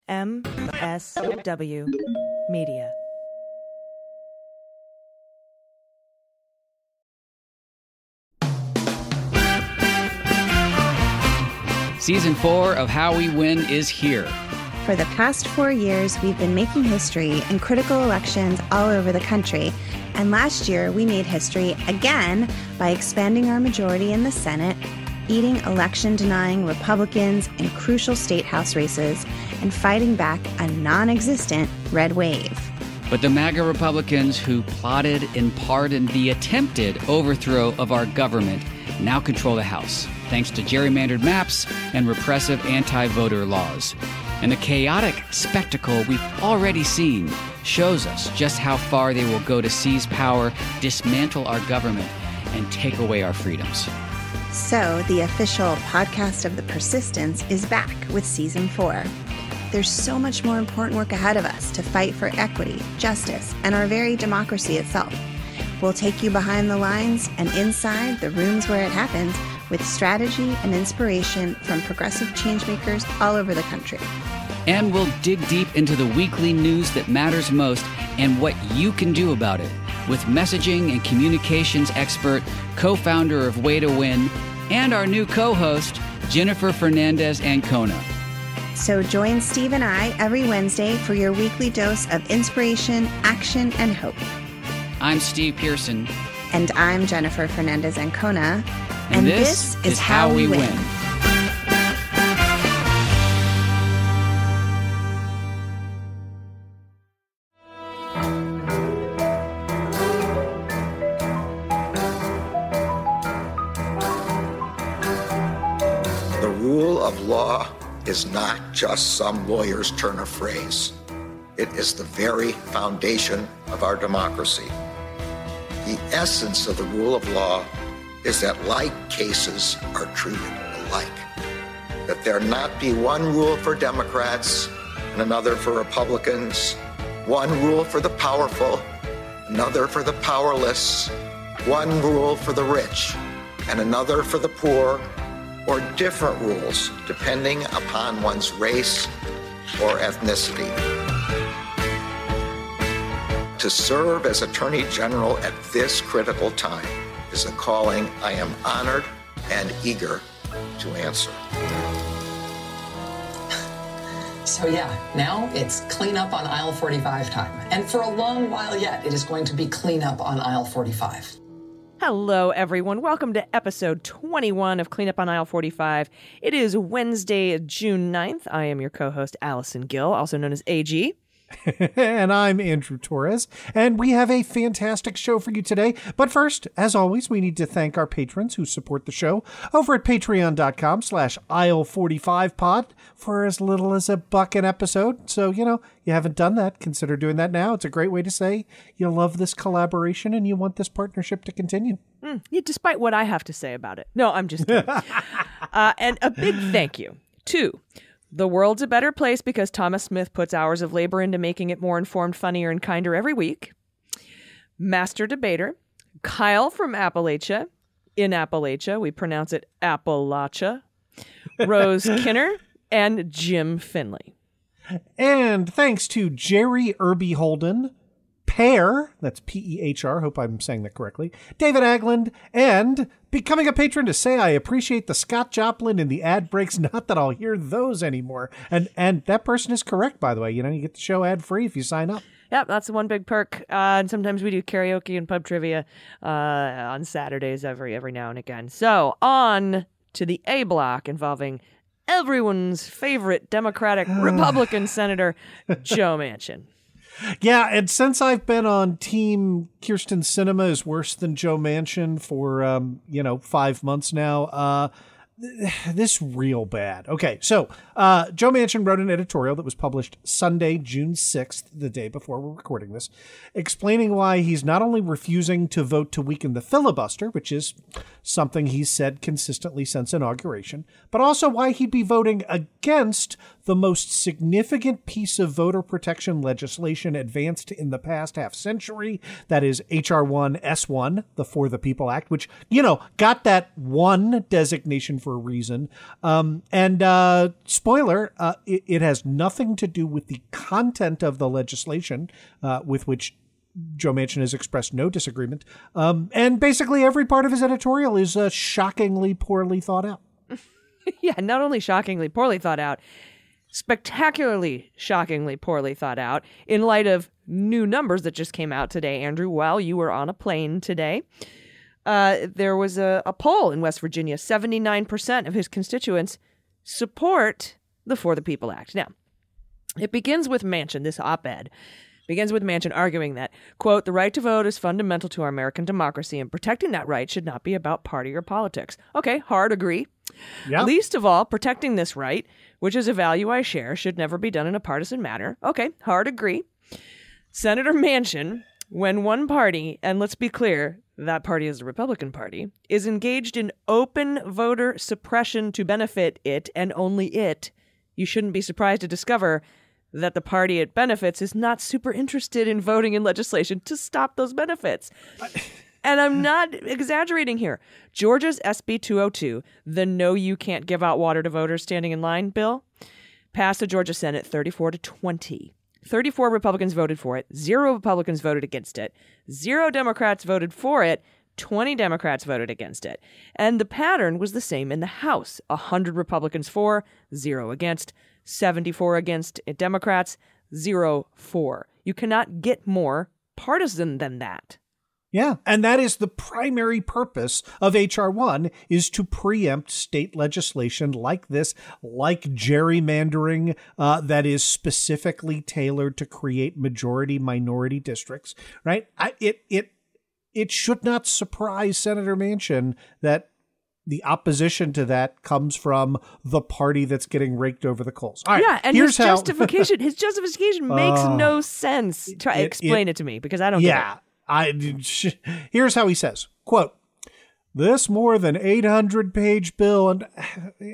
MSW Media. Season 4 of How We Win is here. For the past 4 years, we've been making history in critical elections all over the country. And last year, we made history again by expanding our majority in the Senate, eating election-denying Republicans in crucial state house races, and fighting back a non-existent red wave. But the MAGA Republicans who plotted and pardoned the attempted overthrow of our government now control the House, thanks to gerrymandered maps and repressive anti-voter laws. And the chaotic spectacle we've already seen shows us just how far they will go to seize power, dismantle our government, and take away our freedoms. So, the official podcast of The Persistence is back with Season 4. There's so much more important work ahead of us to fight for equity, justice, and our very democracy itself. We'll take you behind the lines and inside the rooms where it happens with strategy and inspiration from progressive changemakers all over the country. And we'll dig deep into the weekly news that matters most and what you can do about it with messaging and communications expert, co-founder of Way to Win, and our new co-host, Jennifer Fernandez-Ancona. So join Steve and I every Wednesday for your weekly dose of inspiration, action, and hope. I'm Steve Pearson. And I'm Jennifer Fernandez-Ancona. And this is How We Win. The rule of law is not just some lawyer's turn of phrase. It is the very foundation of our democracy. The essence of the rule of law is that like cases are treated alike. That there not be one rule for Democrats and another for Republicans, one rule for the powerful, another for the powerless, one rule for the rich and another for the poor, or different rules depending upon one's race or ethnicity. To serve as Attorney General at this critical time is a calling I am honored and eager to answer. So yeah, now it's cleanup on aisle 45 time. And for a long while yet, it is going to be cleanup on aisle 45. Hello, everyone. Welcome to episode 21 of Cleanup on Aisle 45. It is Wednesday, June 9th. I am your co-host, Allison Gill, also known as AG. And I'm Andrew Torres, and we have a fantastic show for you today. But first, as always, we need to thank our patrons who support the show over at patreon.com/aisle45pod for as little as $1 an episode. So, you haven't done that. Consider doing that now. It's a great way to say you love this collaboration and you want this partnership to continue. Yeah, despite what I have to say about it. No, I'm just kidding. And a big thank you to The World's a Better Place because Thomas Smith puts hours of labor into making it more informed, funnier, and kinder every week. Master Debater, Kyle from Appalachia. In Appalachia, we pronounce it Appalachia. Rose Kinner, and Jim Finley. And thanks to Jerry Irby Holden, Pear, that's P-E-H-R, hope I'm saying that correctly, David Agland, and becoming a patron to say I appreciate the Scott Joplin in the ad breaks, not that I'll hear those anymore. And that person is correct, by the way. You get the show ad-free if you sign up. Yep, that's the one big perk. And sometimes we do karaoke and pub trivia on Saturdays every now and again. So on to the A block involving everyone's favorite Democratic Republican Senator, Joe Manchin. Yeah, and since I've been on Team Kyrsten Sinema is worse than Joe Manchin for, 5 months now, this real bad. Okay, so Joe Manchin wrote an editorial that was published Sunday, June 6th, the day before we're recording this, explaining why he's not only refusing to vote to weaken the filibuster, which is something he's said consistently since inauguration, but also why he'd be voting against the most significant piece of voter protection legislation advanced in the past half century. That is H.R. 1 S1, the For the People Act, which, got that one designation for a reason. Spoiler, it has nothing to do with the content of the legislation, with which Joe Manchin has expressed no disagreement. And basically every part of his editorial is shockingly poorly thought out. Yeah, not only shockingly poorly thought out, spectacularly shockingly poorly thought out in light of new numbers that just came out today, Andrew, while you were on a plane today. There was a poll in West Virginia. 79% of his constituents support the For the People Act. Now, it begins with Manchin, this op-ed. Begins with Manchin arguing that, quote, the right to vote is fundamental to our American democracy, and protecting that right should not be about party or politics. Okay, hard agree. Yeah. Least of all, protecting this right, which is a value I share, should never be done in a partisan manner. Okay, hard agree. Senator Manchin, when one party, and let's be clear, that party is the Republican Party, is engaged in open voter suppression to benefit it and only it, you shouldn't be surprised to discover that the party it benefits is not super interested in voting in legislation to stop those benefits. And I'm not exaggerating here. Georgia's SB 202, the No You Can't Give Out Water to Voters Standing in Line bill, passed the Georgia Senate 34-20. 34 Republicans voted for it. 0 Republicans voted against it. 0 Democrats voted for it. 20 Democrats voted against it. And the pattern was the same in the House. 100 Republicans for, 0 against. 74 against Democrats, 0 for. You cannot get more partisan than that. Yeah, and that is the primary purpose of H.R. 1, is to preempt state legislation like this, like gerrymandering that is specifically tailored to create majority-minority districts, right? It should not surprise Senator Manchin that the opposition to that comes from the party that's getting raked over the coals. All right, yeah, and his justification makes no sense. Explain it to me, because I don't get it. Here's how he says, quote, this more than 800-page bill, and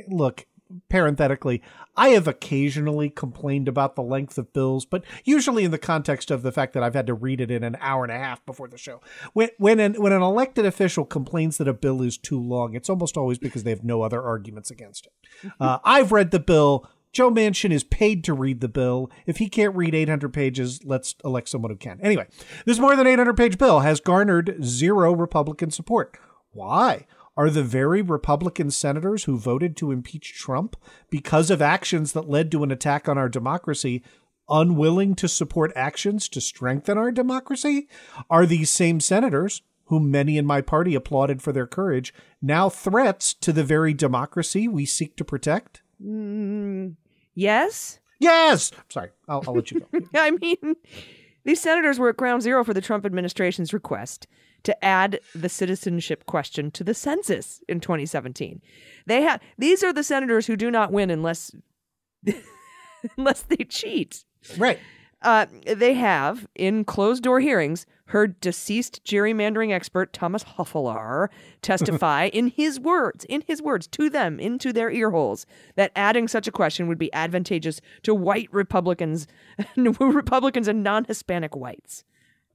look, parenthetically, I have occasionally complained about the length of bills, but usually in the context of the fact that I've had to read it in an hour and a half before the show. When an elected official complains that a bill is too long, it's almost always because they have no other arguments against it. I've read the bill. Joe Manchin is paid to read the bill. If he can't read 800 pages, let's elect someone who can. Anyway, this more than 800-page bill has garnered 0 Republican support. Why? Are the very Republican senators who voted to impeach Trump because of actions that led to an attack on our democracy unwilling to support actions to strengthen our democracy? Are these same senators, whom many in my party applauded for their courage, now threats to the very democracy we seek to protect? Yes? Yes! Sorry, I'll let you go. I mean, these senators were at ground zero for the Trump administration's request to add the citizenship question to the census in 2017. These are the senators who do not win unless they cheat. Right. They have, in closed-door hearings, heard deceased gerrymandering expert Thomas Hofelar testify in his words to them, into their ear holes, that adding such a question would be advantageous to white Republicans and non-Hispanic whites.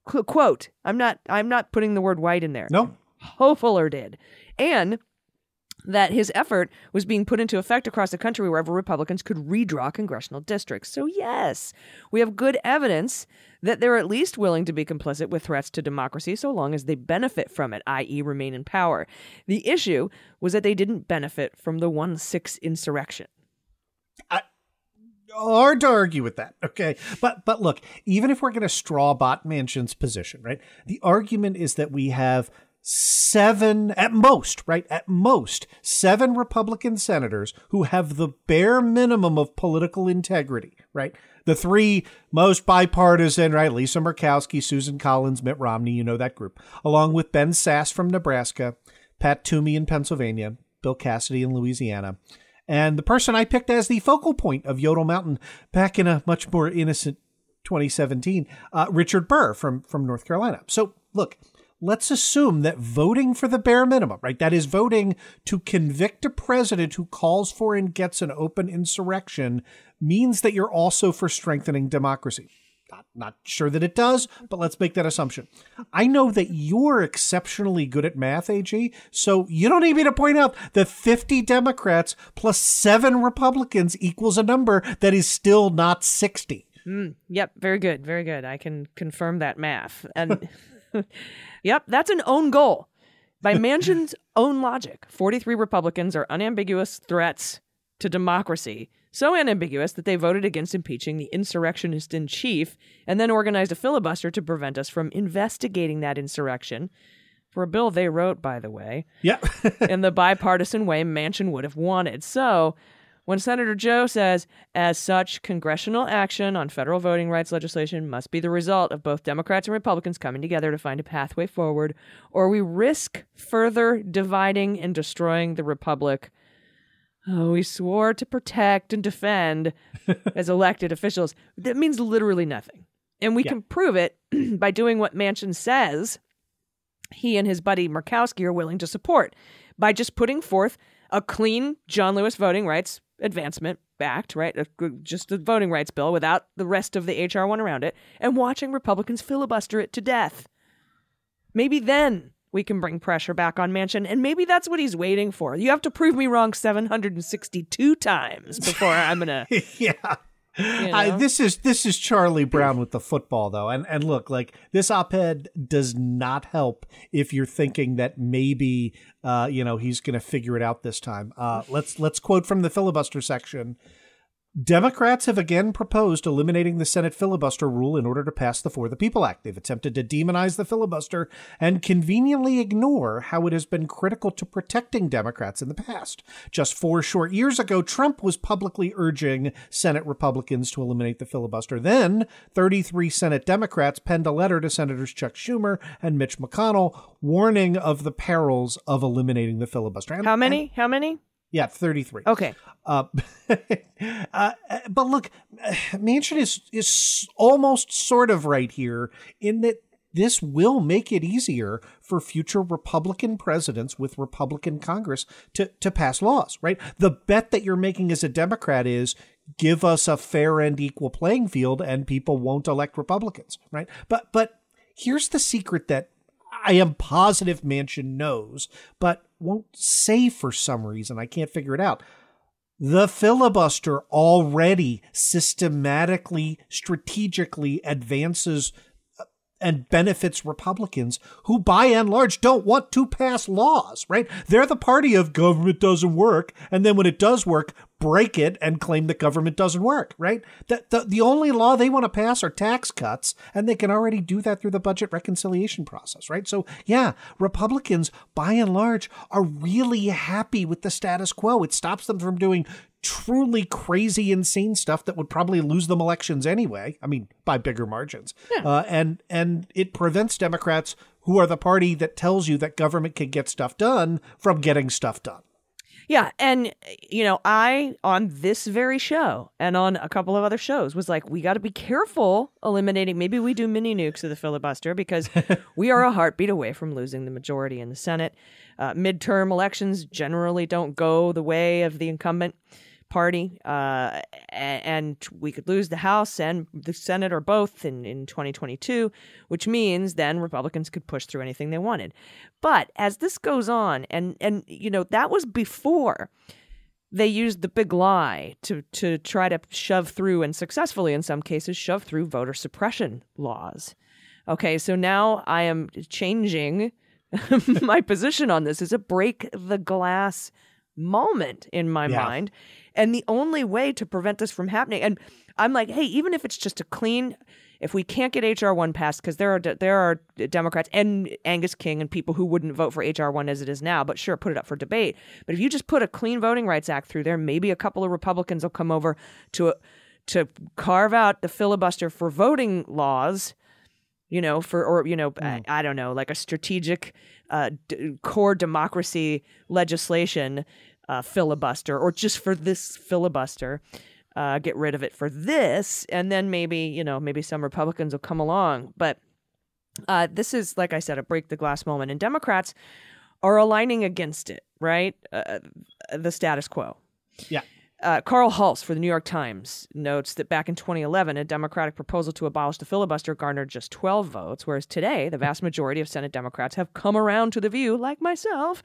Quote, I'm not putting the word white in there. No. Hofelar did. And that his effort was being put into effect across the country wherever Republicans could redraw congressional districts. So yes, we have good evidence that they're at least willing to be complicit with threats to democracy so long as they benefit from it, i.e. remain in power. The issue was that they didn't benefit from the 1-6 insurrection. Hard to argue with that, okay? But look, even if we're going to straw-bot Manchin's position, right, the argument is that we have 7 Republican senators who have the bare minimum of political integrity, right? The 3 most bipartisan, right? Lisa Murkowski, Susan Collins, Mitt Romney, you know that group, along with Ben Sasse from Nebraska, Pat Toomey in Pennsylvania, Bill Cassidy in Louisiana, and the person I picked as the focal point of Yodel Mountain back in a much more innocent 2017, Richard Burr from North Carolina. So look, let's assume that voting for the bare minimum, right? That is voting to convict a president who calls for and gets an open insurrection means that you're also for strengthening democracy. Not sure that it does, but let's make that assumption. I know that you're exceptionally good at math, AG, so you don't need me to point out that 50 Democrats plus 7 Republicans equals a number that is still not 60. Yep, very good, very good. I can confirm that math. And yep, that's an own goal. By Manchin's own logic, 43 Republicans are unambiguous threats to democracy. So unambiguous that they voted against impeaching the insurrectionist in chief and then organized a filibuster to prevent us from investigating that insurrection for a bill they wrote, by the way, in the bipartisan way Manchin would have wanted. So when Senator Joe says, as such, congressional action on federal voting rights legislation must be the result of both Democrats and Republicans coming together to find a pathway forward, or we risk further dividing and destroying the republic we swore to protect and defend as elected officials. That means literally nothing. And we can prove it by doing what Manchin says he and his buddy Murkowski are willing to support, by just putting forth a clean John Lewis Voting Rights Advancement Act, right? Just the voting rights bill without the rest of the H.R. 1 around it, and watching Republicans filibuster it to death. Maybe then we can bring pressure back on Manchin, and maybe that's what he's waiting for. You have to prove me wrong 762 times before I'm gonna. Yeah. You know? This is Charlie Brown with the football, though, and look, like, this op-ed does not help if you're thinking that maybe he's going to figure it out this time. Let's quote from the filibuster section. Democrats have again proposed eliminating the Senate filibuster rule in order to pass the For the People Act. They've attempted to demonize the filibuster and conveniently ignore how it has been critical to protecting Democrats in the past. Just 4 short years ago, Trump was publicly urging Senate Republicans to eliminate the filibuster. Then, 33 Senate Democrats penned a letter to Senators Chuck Schumer and Mitch McConnell warning of the perils of eliminating the filibuster. How many? How many? Yeah, 33. Okay. But look, Manchin is almost sort of right here in that this will make it easier for future Republican presidents with Republican Congress to pass laws, right? The bet that you're making as a Democrat is give us a fair and equal playing field and people won't elect Republicans, right? But here's the secret that I am positive Manchin knows, but won't say for some reason. I can't figure it out. The filibuster already systematically, strategically advances and benefits Republicans who, by and large, don't want to pass laws, right? They're the party of government doesn't work, and then when it does work, break it and claim that government doesn't work, right? The only law they want to pass are tax cuts, and they can already do that through the budget reconciliation process, right? So, yeah, Republicans, by and large, are really happy with the status quo. It stops them from doing truly crazy, insane stuff that would probably lose them elections anyway. I mean, by bigger margins. Yeah. And it prevents Democrats, who are the party that tells you that government can get stuff done, from getting stuff done. Yeah. And, I, on this very show and on a couple of other shows, was like, we got to be careful eliminating. Maybe we do mini nukes of the filibuster because we are a heartbeat away from losing the majority in the Senate. Midterm elections generally don't go the way of the incumbent party, and we could lose the House and the Senate or both in 2022, which means then Republicans could push through anything they wanted. But as this goes on, and that was before they used the big lie to try to shove through, and successfully in some cases shove through, voter suppression laws. Okay, so now I am changing my position on this. Is a break the glass moment in my mind. And the only way to prevent this from happening, and I'm like, hey, even if it's just a clean, if we can't get H.R. 1 passed, because there are Democrats and Angus King and people who wouldn't vote for H.R. 1 as it is now, but sure, put it up for debate. But if you just put a clean Voting Rights Act through there, maybe a couple of Republicans will come over to carve out the filibuster for voting laws, I don't know, like a strategic core democracy legislation filibuster, or just for this filibuster, get rid of it for this, and then maybe some Republicans will come along. But This is, like I said, a break the glass moment. And Democrats are aligning against it, right? The status quo. Yeah. Carl Hulse for the New York Times notes that back in 2011, a Democratic proposal to abolish the filibuster garnered just 12 votes, whereas today, the vast majority of Senate Democrats have come around to the view, like myself,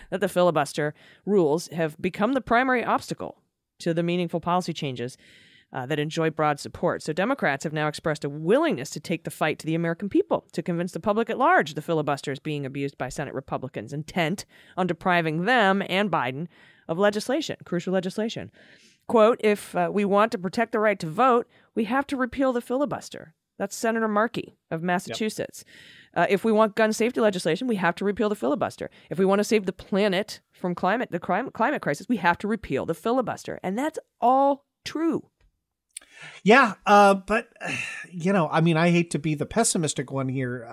that the filibuster rules have become the primary obstacle to the meaningful policy changes that enjoy broad support. So Democrats have now expressed a willingness to take the fight to the American people, to convince the public at large the filibuster is being abused by Senate Republicans, intent on depriving them and Biden of legislation, crucial legislation. Quote, if we want to protect the right to vote, we have to repeal the filibuster. That's Senator Markey of Massachusetts. Yep. If we want gun safety legislation, we have to repeal the filibuster. If we want to save the planet from climate crisis, we have to repeal the filibuster. And that's all true. Yeah, but, I mean, I hate to be the pessimistic one here.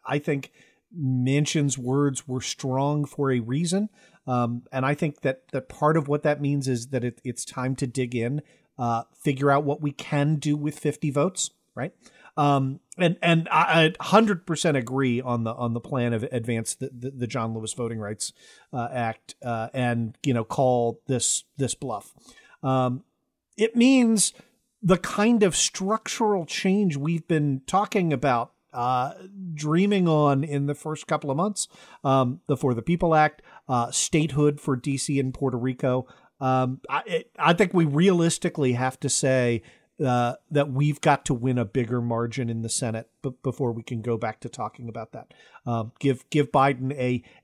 I think Manchin's words were strong for a reason. And I think that part of what that means is that it's time to dig in, figure out what we can do with 50 votes, right? And I 100% agree on the plan of advance the John Lewis Voting Rights Act and call this bluff. It means the kind of structural change we've been talking about, dreaming on in the first couple of months, the For the People Act, statehood for DC and Puerto Rico. I think we realistically have to say that we've got to win a bigger margin in the Senate before we can go back to talking about that. Give Biden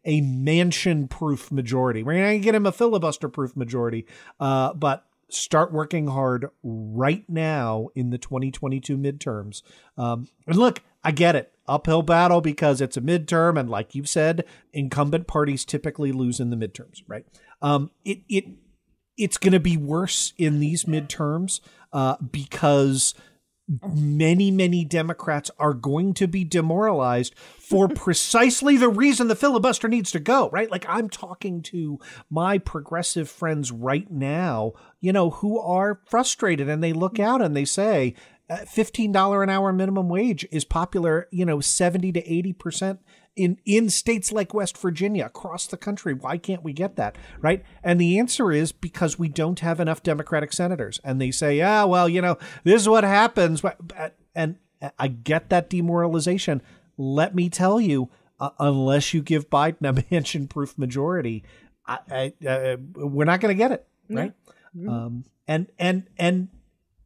a Manchin-proof majority. We're going to get him a filibuster-proof majority, but start working hard right now in the 2022 midterms. And look, I get it. Uphill battle because it's a midterm. And like you've said, incumbent parties typically lose in the midterms, right? It's going to be worse in these midterms because many Democrats are going to be demoralized for precisely the reason the filibuster needs to go, right? Like I'm talking to my progressive friends right now, who are frustrated and they look out and they say $15 an hour minimum wage is popular, 70 to 80% in states like West Virginia, across the country. Why can't we get that, right? And the answer is because we don't have enough Democratic senators. And they say, this is what happens. And I get that demoralization. Let me tell you, unless you give Biden a Manchin-proof majority, we're not going to get it, right? Mm-hmm. And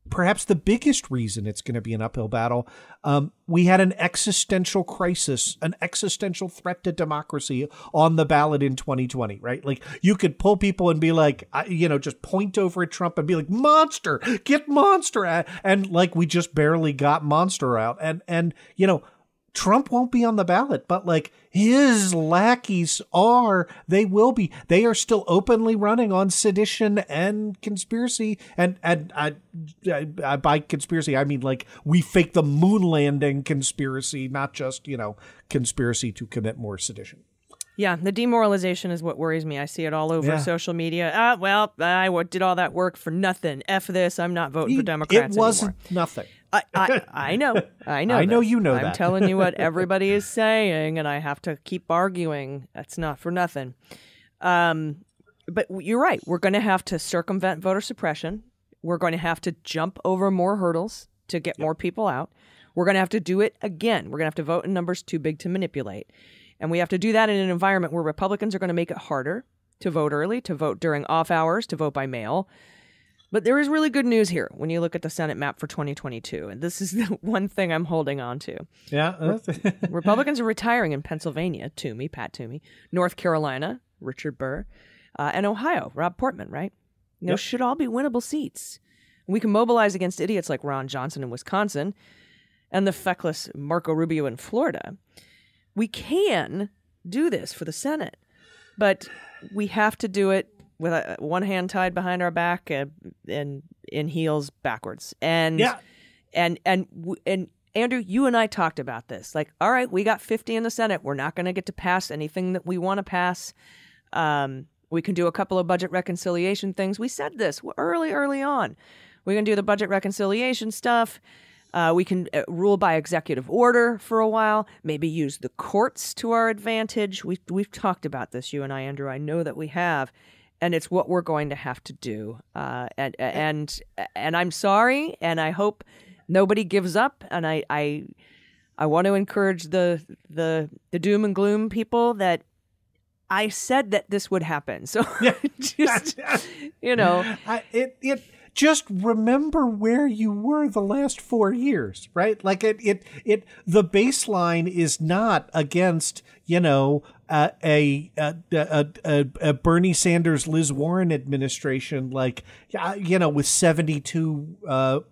perhaps the biggest reason it's going to be an uphill battle, we had an existential crisis, an existential threat to democracy on the ballot in 2020, right? Like you could pull people and be like, just point over at Trump and be like, monster, get monster out. And like we just barely got monster out. And Trump won't be on the ballot, but like his lackeys they will be. They are still openly running on sedition and conspiracy. And by conspiracy, I mean like we faked the moon landing conspiracy, not just, conspiracy to commit more sedition. Yeah, the demoralization is what worries me. I see it all over social media. I did all that work for nothing. F this. I'm not voting for Democrats It wasn't anymore. Nothing. I know. I know this. You know that. I'm telling you what everybody is saying, and I have to keep arguing. That's not for nothing. But you're right. We're going to have to circumvent voter suppression. We're going to have to jump over more hurdles to get more people out. We're going to have to do it again. We're going to have to vote in numbers too big to manipulate. And we have to do that in an environment where Republicans are going to make it harder to vote early, to vote during off hours, to vote by mail. But there is really good news here when you look at the Senate map for 2022. And this is the one thing I'm holding on to. Yeah. Republicans are retiring in Pennsylvania, Pat Toomey, North Carolina, Richard Burr, and Ohio, Rob Portman, right? Those should all be winnable seats. We can mobilize against idiots like Ron Johnson in Wisconsin and the feckless Marco Rubio in Florida. We can do this for the Senate, but we have to do it with one hand tied behind our back and in heels backwards. And Andrew, you and I talked about this. Like, all right, we got 50 in the Senate. We're not going to get to pass anything that we want to pass. We can do a couple of budget reconciliation things. We said this early on. We can do the budget reconciliation stuff. We can rule by executive order for a while, maybe use the courts to our advantage. We've talked about this, you and I, Andrew. I know that we have. And it's what we're going to have to do. And I'm sorry, and I hope nobody gives up. And I want to encourage the doom and gloom people that I said that this would happen. So just, just remember where you were the last 4 years, right? Like the baseline is not against, a Bernie Sanders, Liz Warren administration, with 72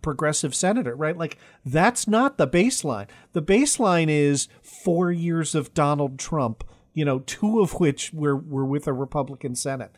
progressive senator, right? Like that's not the baseline. The baseline is 4 years of Donald Trump, 2 of which were with a Republican Senate.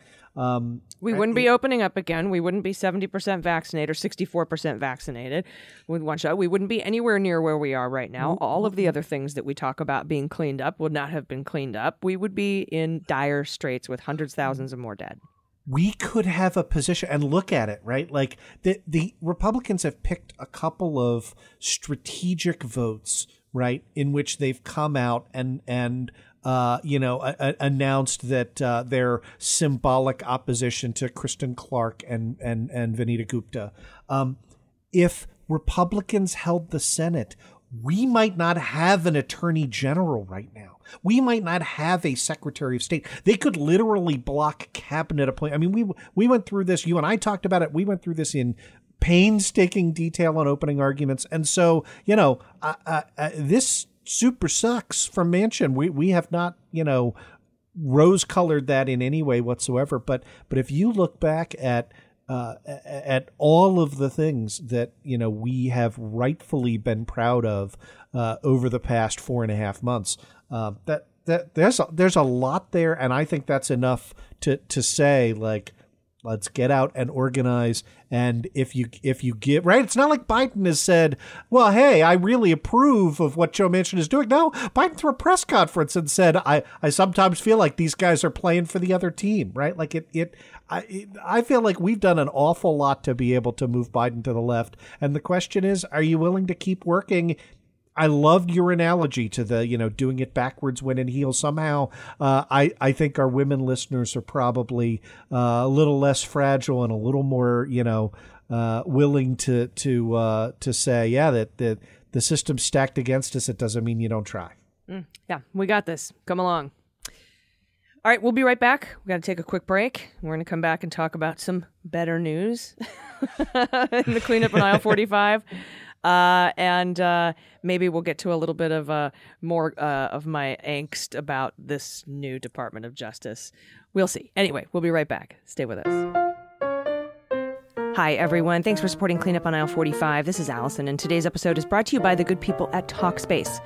We wouldn't be opening up again. We wouldn't be 70% vaccinated or 64% vaccinated with one shot. We wouldn't be anywhere near where we are right now. All of the other things that we talk about being cleaned up would not have been cleaned up. We would be in dire straits with hundreds, thousands of more dead. We could have a position, and look at it, right? Like the Republicans have picked a couple of strategic votes, right, in which they've come out and announced that their symbolic opposition to Kristen Clark and Vanita Gupta. If Republicans held the Senate, we might not have an attorney general right now. We might not have a secretary of state. They could literally block cabinet appointment. I mean, we went through this. You and I talked about it. We went through this in painstaking detail on opening arguments. And so, this super sucks from Manchin. We have not, rose-colored that in any way whatsoever. But if you look back at all of the things that, we have rightfully been proud of over the past 4.5 months, that there's a lot there. And I think that's enough to say, like, let's get out and organize. And if you get right, it's not like Biden has said, well, hey, I really approve of what Joe Manchin is doing. No, Biden threw a press conference and said, I sometimes feel like these guys are playing for the other team, right? Like I feel like we've done an awful lot to be able to move Biden to the left. And the question is, are you willing to keep working? I loved your analogy to the, doing it backwards when in heels. Somehow, I think our women listeners are probably a little less fragile and a little more, willing to say, yeah, that the system's stacked against us. It doesn't mean you don't try. Yeah, we got this. Come along. All right, we'll be right back. We got to take a quick break. We're going to come back and talk about some better news in the cleanup on aisle 45. And maybe we'll get to a little bit of more of my angst about this new Department of Justice. We'll see. Anyway, we'll be right back. Stay with us. Hi, everyone. Thanks for supporting Cleanup on Aisle 45. This is Allison, and today's episode is brought to you by the good people at Talkspace.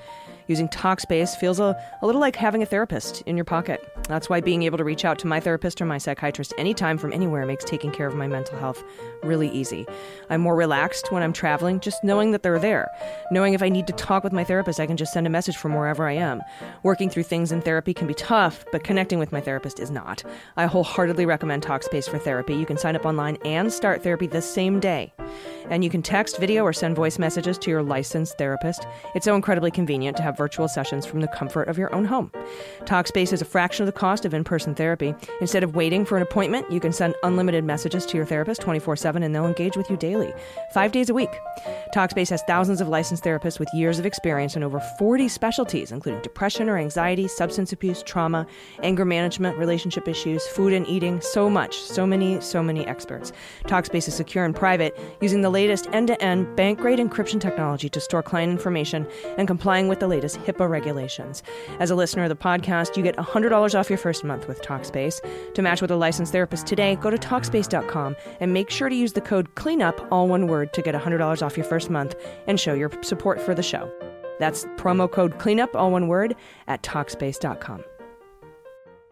Using Talkspace feels a little like having a therapist in your pocket. That's why being able to reach out to my therapist or my psychiatrist anytime from anywhere makes taking care of my mental health really easy. I'm more relaxed when I'm traveling, just knowing that they're there. Knowing if I need to talk with my therapist, I can just send a message from wherever I am. Working through things in therapy can be tough, but connecting with my therapist is not. I wholeheartedly recommend Talkspace for therapy. You can sign up online and start therapy the same day. And you can text, video, or send voice messages to your licensed therapist. It's so incredibly convenient to have virtual sessions from the comfort of your own home. Talkspace is a fraction of the cost of in-person therapy. Instead of waiting for an appointment, you can send unlimited messages to your therapist 24/7, and they'll engage with you daily, 5 days a week. Talkspace has thousands of licensed therapists with years of experience in over 40 specialties, including depression or anxiety, substance abuse, trauma, anger management, relationship issues, food and eating, so much, so many experts. Talkspace is secure and private, using the latest end-to-end bank-grade encryption technology to store client information and complying with the latest HIPAA regulations. As a listener of the podcast, you get $100 off your first month with Talkspace. To match with a licensed therapist today, go to Talkspace.com and make sure to use the code CLEANUP, all one word, to get $100 off your first month and show your support for the show. That's promo code CLEANUP, all one word, at Talkspace.com.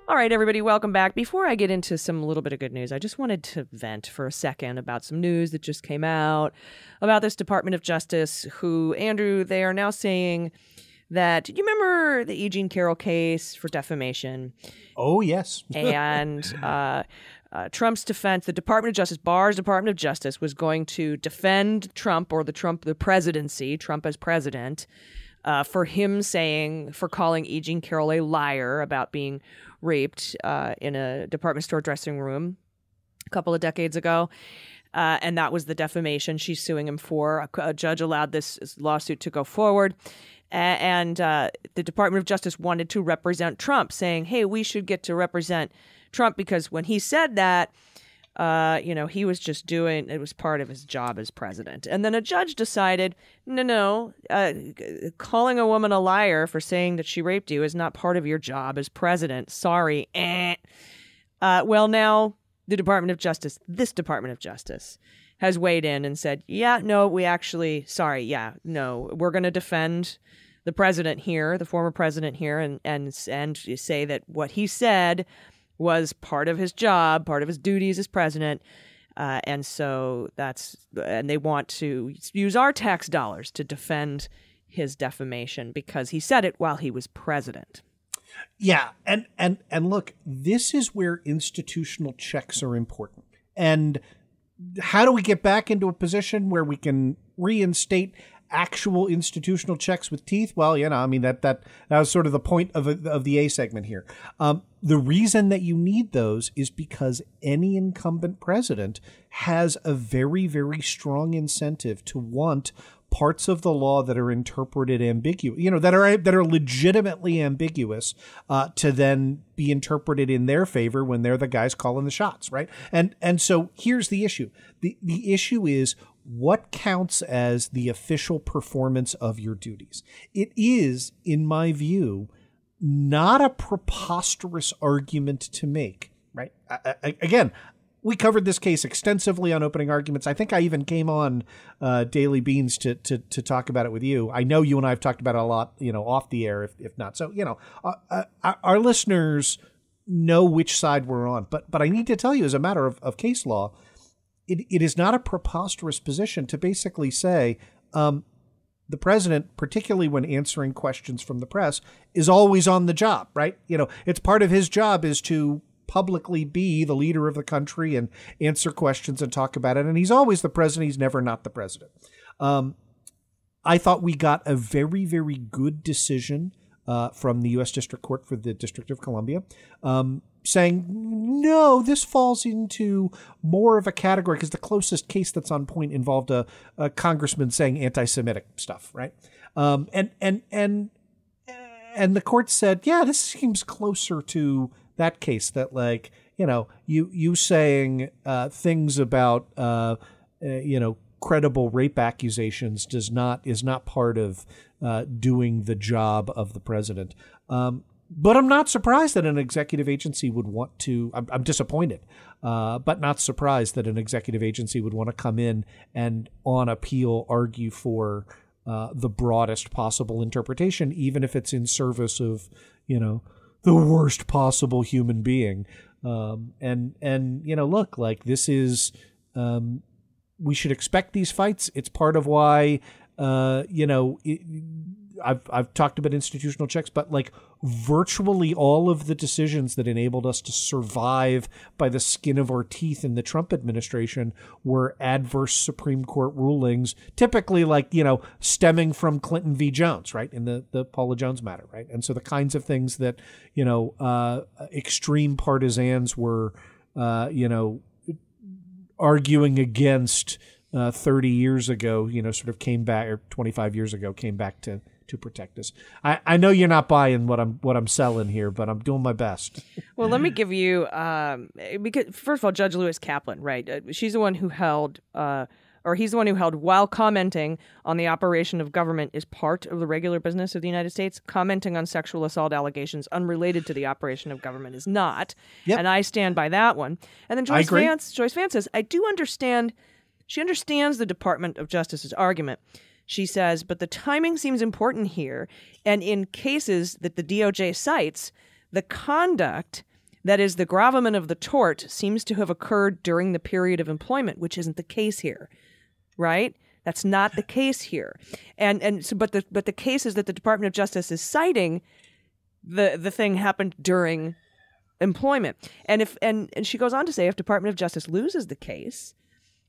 All right, everybody, welcome back. Before I get into some little bit of good news, I just wanted to vent for a second about some news that just came out about this Department of Justice who, Andrew, they are now saying that, do you remember the E. Jean Carroll case for defamation? Oh, yes. And Trump's defense, the Department of Justice, Barr's Department of Justice, was going to defend Trump or the presidency, Trump as president, for calling E. Jean Carroll a liar about being raped in a department store dressing room a couple of decades ago. And that was the defamation she's suing him for. A judge allowed this lawsuit to go forward. And the Department of Justice wanted to represent Trump, saying, hey, we should get to represent Trump because when he said that, he was just it was part of his job as president. And then a judge decided, no, calling a woman a liar for saying that she raped you is not part of your job as president. Sorry. Well, now this Department of Justice has weighed in and said, we're going to defend the president here, the former president here, and say that what he said was part of his job, part of his duties as president. And they want to use our tax dollars to defend his defamation because he said it while he was president. Yeah. And look, this is where institutional checks are important. And how do we get back into a position where we can reinstate actual institutional checks with teeth? Well, that was sort of the point of the A segment here. The reason that you need those is because any incumbent president has a very, very strong incentive to want parts of the law that are interpreted ambiguous, that are legitimately ambiguous, to then be interpreted in their favor when they're the guys calling the shots, right? And so here's the issue. The issue is what counts as the official performance of your duties. It is, in my view, not a preposterous argument to make, right? Again, we covered this case extensively on opening arguments. I think I even came on Daily Beans to talk about it with you. I know you and I have talked about it a lot, off the air, if not. So, our listeners know which side we're on. But I need to tell you, as a matter of case law, it is not a preposterous position to basically say the president, particularly when answering questions from the press, is always on the job, right? It's part of his job is to publicly be the leader of the country and answer questions and talk about it. And he's always the president. He's never not the president. I thought we got a very, very good decision from the U.S. District Court for the District of Columbia, saying, no, this falls into more of a category because the closest case that's on point involved a congressman saying anti-Semitic stuff, right? And the court said, yeah, this seems closer to that case, that you saying things about credible rape accusations is not part of doing the job of the president. But I'm not surprised that an executive agency would want to. I'm disappointed, but not surprised that an executive agency would want to come in and on appeal argue for the broadest possible interpretation, even if it's in service of the worst possible human being. Look, like this is, we should expect these fights. It's part of why, I've talked about institutional checks, but like virtually all of the decisions that enabled us to survive by the skin of our teeth in the Trump administration were adverse Supreme Court rulings, typically stemming from Clinton v. Jones, right? In the Paula Jones matter, right? And so the kinds of things that, extreme partisans were, arguing against 30 years ago, sort of came back, or 25 years ago, came back to protect us. I know you're not buying what I'm selling here, but I'm doing my best. Well, let me give you, because first of all, Judge Lewis Kaplan, right? She's the one who held, he's the one who held, while commenting on the operation of government is part of the regular business of the United States, commenting on sexual assault allegations unrelated to the operation of government is not. Yep. And I stand by that one. And then Joyce Vance says, I do understand. She understands the Department of Justice's argument. She says, but the timing seems important here. And in cases that the DOJ cites, the conduct that is the gravamen of the tort seems to have occurred during the period of employment, which isn't the case here, right? That's not the case here. But the cases that the Department of Justice is citing, the thing happened during employment. And she goes on to say, if Department of Justice loses the case,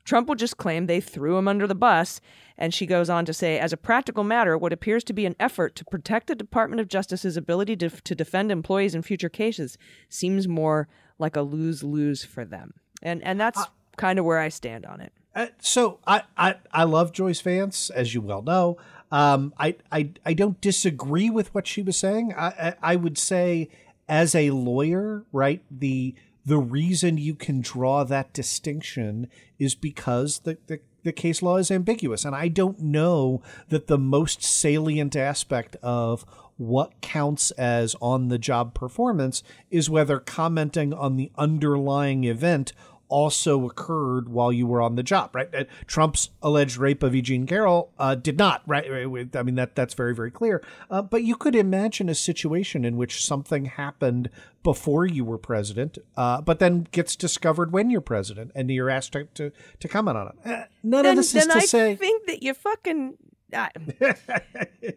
Trump will just claim they threw him under the bus. And she goes on to say, as a practical matter, what appears to be an effort to protect the Department of Justice's ability to defend employees in future cases seems more like a lose-lose for them. And that's kind of where I stand on it. So I love Joyce Vance, as you well know. I don't disagree with what she was saying. I would say, as a lawyer, right, the reason you can draw that distinction is because the case law is ambiguous. And I don't know that the most salient aspect of what counts as on-the-job performance is whether commenting on the underlying event also occurred while you were on the job, right? Trump's alleged rape of E. Jean Carroll did not, right? I mean, that's very, very clear. But you could imagine a situation in which something happened before you were president, but then gets discovered when you're president, and you're asked to comment on it. None of this is to say. I think that you fucking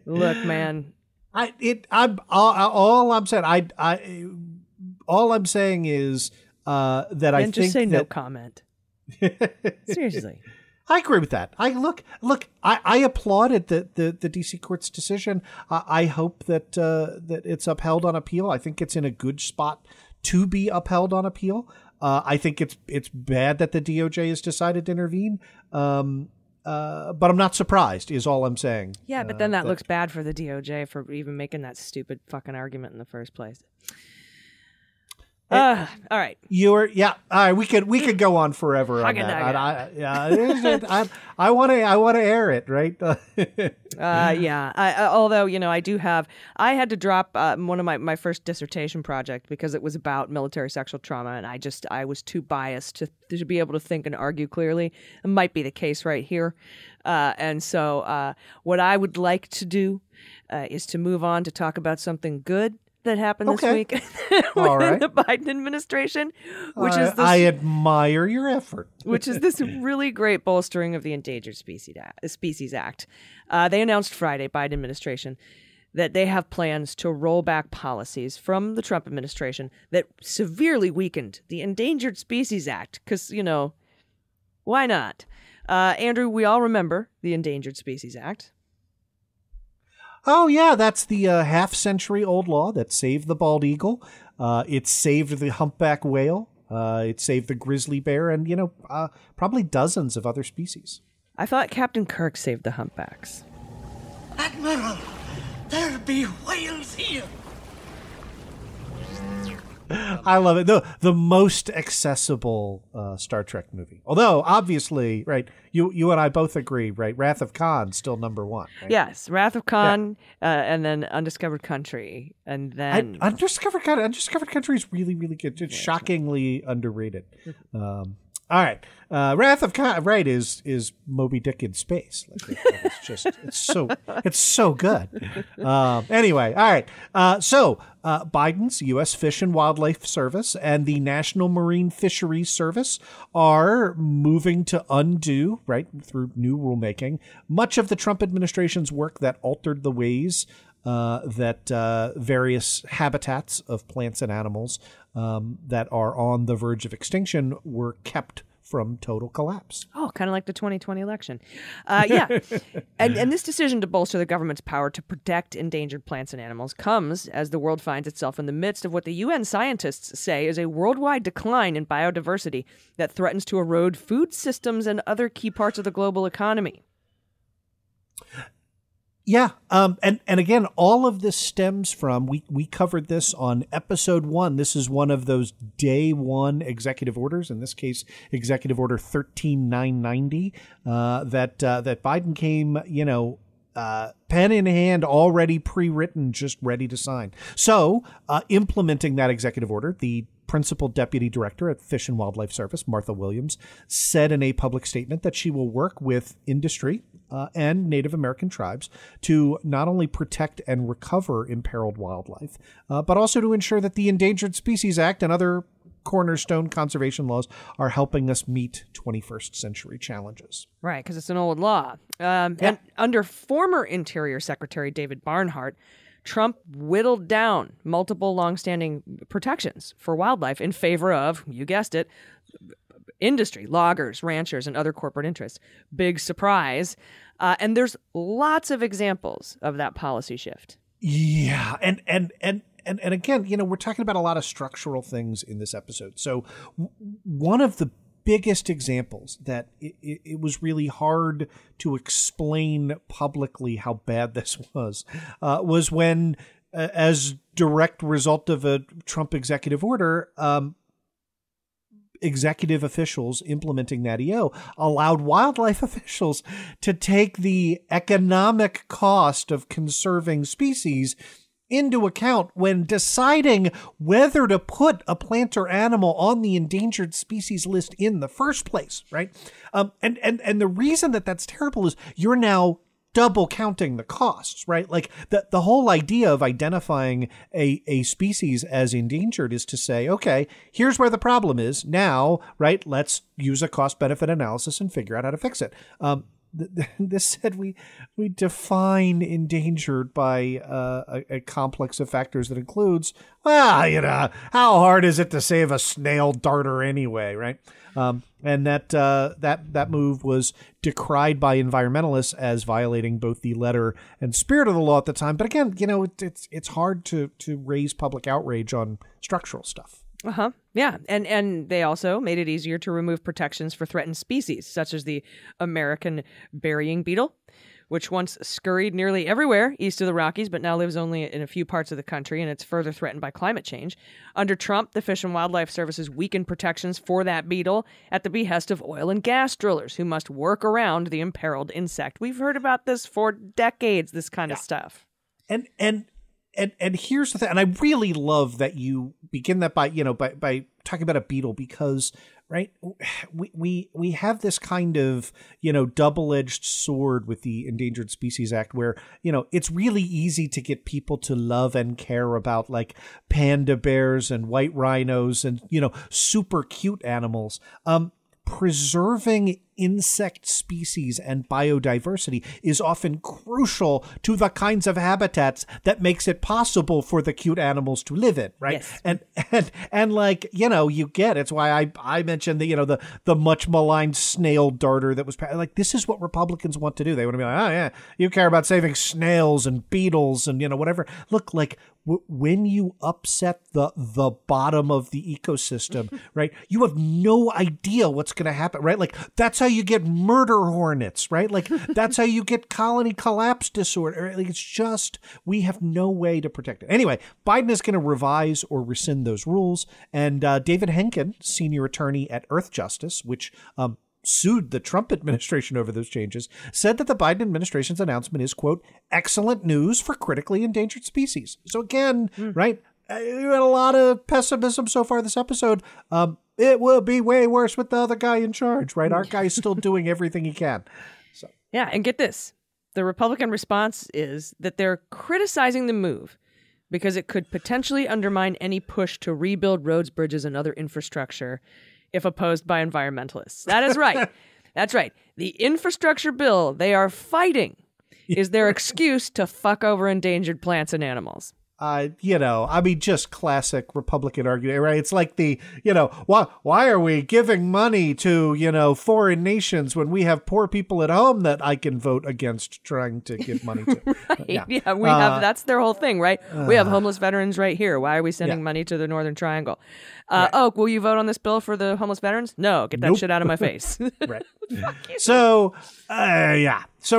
look, man. All I'm saying is. That I think just say no comment. Seriously, I agree with that. I applauded the DC court's decision. I hope that it's upheld on appeal. I think it's in a good spot to be upheld on appeal. I think it's bad that the DOJ has decided to intervene. But I'm not surprised, is all I'm saying. Yeah, but then that looks bad for the DOJ for even making that stupid fucking argument in the first place. All right. All right. We could go on forever on that. I want to air it, right? Yeah. Although I had to drop one of my first dissertation project because it was about military sexual trauma, and I was too biased to be able to think and argue clearly. It might be the case right here, and so what I would like to do is to move on to talk about something good that happened this week within the Biden administration, which is this, I admire your effort. which is this really great bolstering of the Endangered Species Act. They announced Friday, Biden administration, that they have plans to roll back policies from the Trump administration that severely weakened the Endangered Species Act. Because, why not? Andrew, we all remember the Endangered Species Act. Oh, yeah, that's the half-century-old law that saved the bald eagle. It saved the humpback whale. It saved the grizzly bear and, probably dozens of other species. I thought Captain Kirk saved the humpbacks. Admiral, there be whales here. I love it. The most accessible Star Trek movie. Although, obviously, right, you and I both agree, right, Wrath of Khan still number one. Right? Yes, Wrath of Khan, and then Undiscovered Country, and then... Undiscovered Country is really, really good. It's shockingly underrated. All right. Wrath of Khan, right, is Moby Dick in space. Like, it's so good. Anyway, all right. So Biden's U.S. Fish and Wildlife Service and the National Marine Fisheries Service are moving to undo, right, through new rulemaking, much of the Trump administration's work that altered the ways that various habitats of plants and animals that are on the verge of extinction were kept from total collapse. Oh, kind of like the 2020 election. Yeah. And this decision to bolster the government's power to protect endangered plants and animals comes as the world finds itself in the midst of what the UN scientists say is a worldwide decline in biodiversity that threatens to erode food systems and other key parts of the global economy. Yeah. And again, all of this stems from, we covered this on episode 1. This is one of those day one executive orders, in this case, Executive Order 13990, that Biden came, pen in hand, already pre-written, just ready to sign. So implementing that executive order, the Principal Deputy Director at Fish and Wildlife Service, Martha Williams, said in a public statement that she will work with industry and Native American tribes to not only protect and recover imperiled wildlife, but also to ensure that the Endangered Species Act and other cornerstone conservation laws are helping us meet 21st century challenges. Right, because it's an old law. And under former Interior Secretary David Barnhart, Trump whittled down multiple longstanding protections for wildlife in favor of, you guessed it, industry, loggers, ranchers, and other corporate interests. Big surprise. And there's lots of examples of that policy shift. Yeah. And again, we're talking about a lot of structural things in this episode. So one of the biggest examples that it was really hard to explain publicly how bad this was when, as direct result of a Trump executive order, executive officials implementing that EO allowed wildlife officials to take the economic cost of conserving species into account when deciding whether to put a plant or animal on the endangered species list in the first place, right? And the reason that that's terrible is you're now double counting the costs, right? Like the whole idea of identifying a species as endangered is to say, okay, here's where the problem is now, right? Let's use a cost benefit analysis and figure out how to fix it. This said we define endangered by a complex of factors that includes, how hard is it to save a snail darter anyway, right? And that move was decried by environmentalists as violating both the letter and spirit of the law at the time. But again, it's hard to raise public outrage on structural stuff. Yeah. And they also made it easier to remove protections for threatened species, such as the American burying beetle, which once scurried nearly everywhere east of the Rockies, but now lives only in a few parts of the country, and it's further threatened by climate change. Under Trump, the Fish and Wildlife Services weakened protections for that beetle at the behest of oil and gas drillers who must work around the imperiled insect. We've heard about this for decades, this kind of stuff. And here's the thing, and I really love that you begin that by talking about a beetle, because right, we have this kind of double-edged sword with the Endangered Species Act, where it's really easy to get people to love and care about like panda bears and white rhinos and super cute animals. Preserving insect species and biodiversity is often crucial to the kinds of habitats that makes it possible for the cute animals to live in, right? Yes. And like, you get, it's why I mentioned the much maligned snail darter that was like, this is what Republicans want to do. They want to be like, oh yeah, you care about saving snails and beetles and whatever. Look, like when you upset the bottom of the ecosystem, right? You have no idea what's going to happen, right? Like that's how you get murder hornets, right? Like that's how you get colony collapse disorder. Like it's just, we have no way to protect it. Anyway, Biden is going to revise or rescind those rules. And David Henkin, senior attorney at Earth Justice, which sued the Trump administration over those changes, said that the Biden administration's announcement is, quote, excellent news for critically endangered species. So again, right, you had a lot of pessimism so far this episode. It will be way worse with the other guy in charge, right? Our guy's still doing everything he can. So yeah, and get this. The Republican response is that they're criticizing the move because it could potentially undermine any push to rebuild roads, bridges, and other infrastructure if opposed by environmentalists. That is right. That's right. The infrastructure bill they are fighting is their excuse to fuck over endangered plants and animals. Just classic Republican argument, right? It's like why are we giving money to, foreign nations when we have poor people at home that I can vote against trying to give money to? Right. Yeah, we have, that's their whole thing, right? We have homeless veterans right here. Why are we sending money to the Northern Triangle? Right. Oh, will you vote on this bill for the homeless veterans? No, get that shit out of my face. Right. So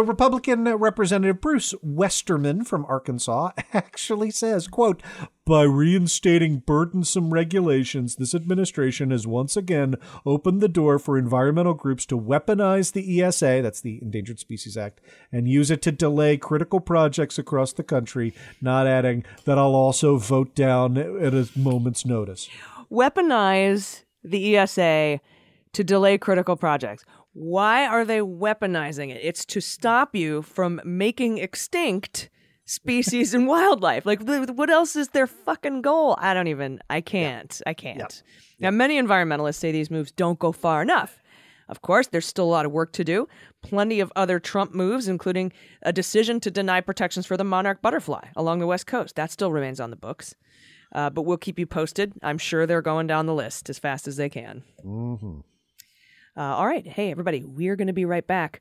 Republican Representative Bruce Westerman from Arkansas actually says, quote, by reinstating burdensome regulations, this administration has once again opened the door for environmental groups to weaponize the ESA, that's the Endangered Species Act, and use it to delay critical projects across the country, not adding that I'll also vote down at a moment's notice. Weaponize the ESA to delay critical projects. Why are they weaponizing it? It's to stop you from making extinct species and wildlife. Like, what else is their fucking goal? I can't. Yeah. Now, many environmentalists say these moves don't go far enough. Of course, there's still a lot of work to do. Plenty of other Trump moves, including a decision to deny protections for the monarch butterfly along the West Coast. That still remains on the books. But we'll keep you posted. I'm sure they're going down the list as fast as they can. Mm-hmm. All right. Hey, everybody, we're going to be right back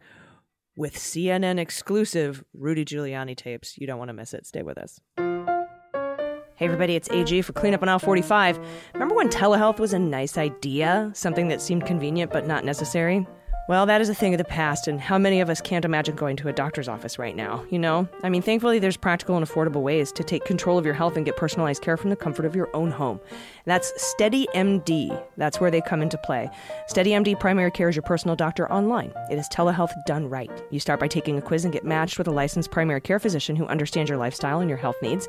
with CNN exclusive Rudy Giuliani tapes. You don't want to miss it. Stay with us. Hey, everybody, it's AG for Cleanup on Aisle 45. Remember when telehealth was a nice idea? Something that seemed convenient but not necessary? Well, that is a thing of the past, and how many of us can't imagine going to a doctor's office right now, you know? I mean, thankfully, there's practical and affordable ways to take control of your health and get personalized care from the comfort of your own home. And that's SteadyMD. That's where they come into play. SteadyMD Primary Care is your personal doctor online. It is telehealth done right. You start by taking a quiz and get matched with a licensed primary care physician who understands your lifestyle and your health needs.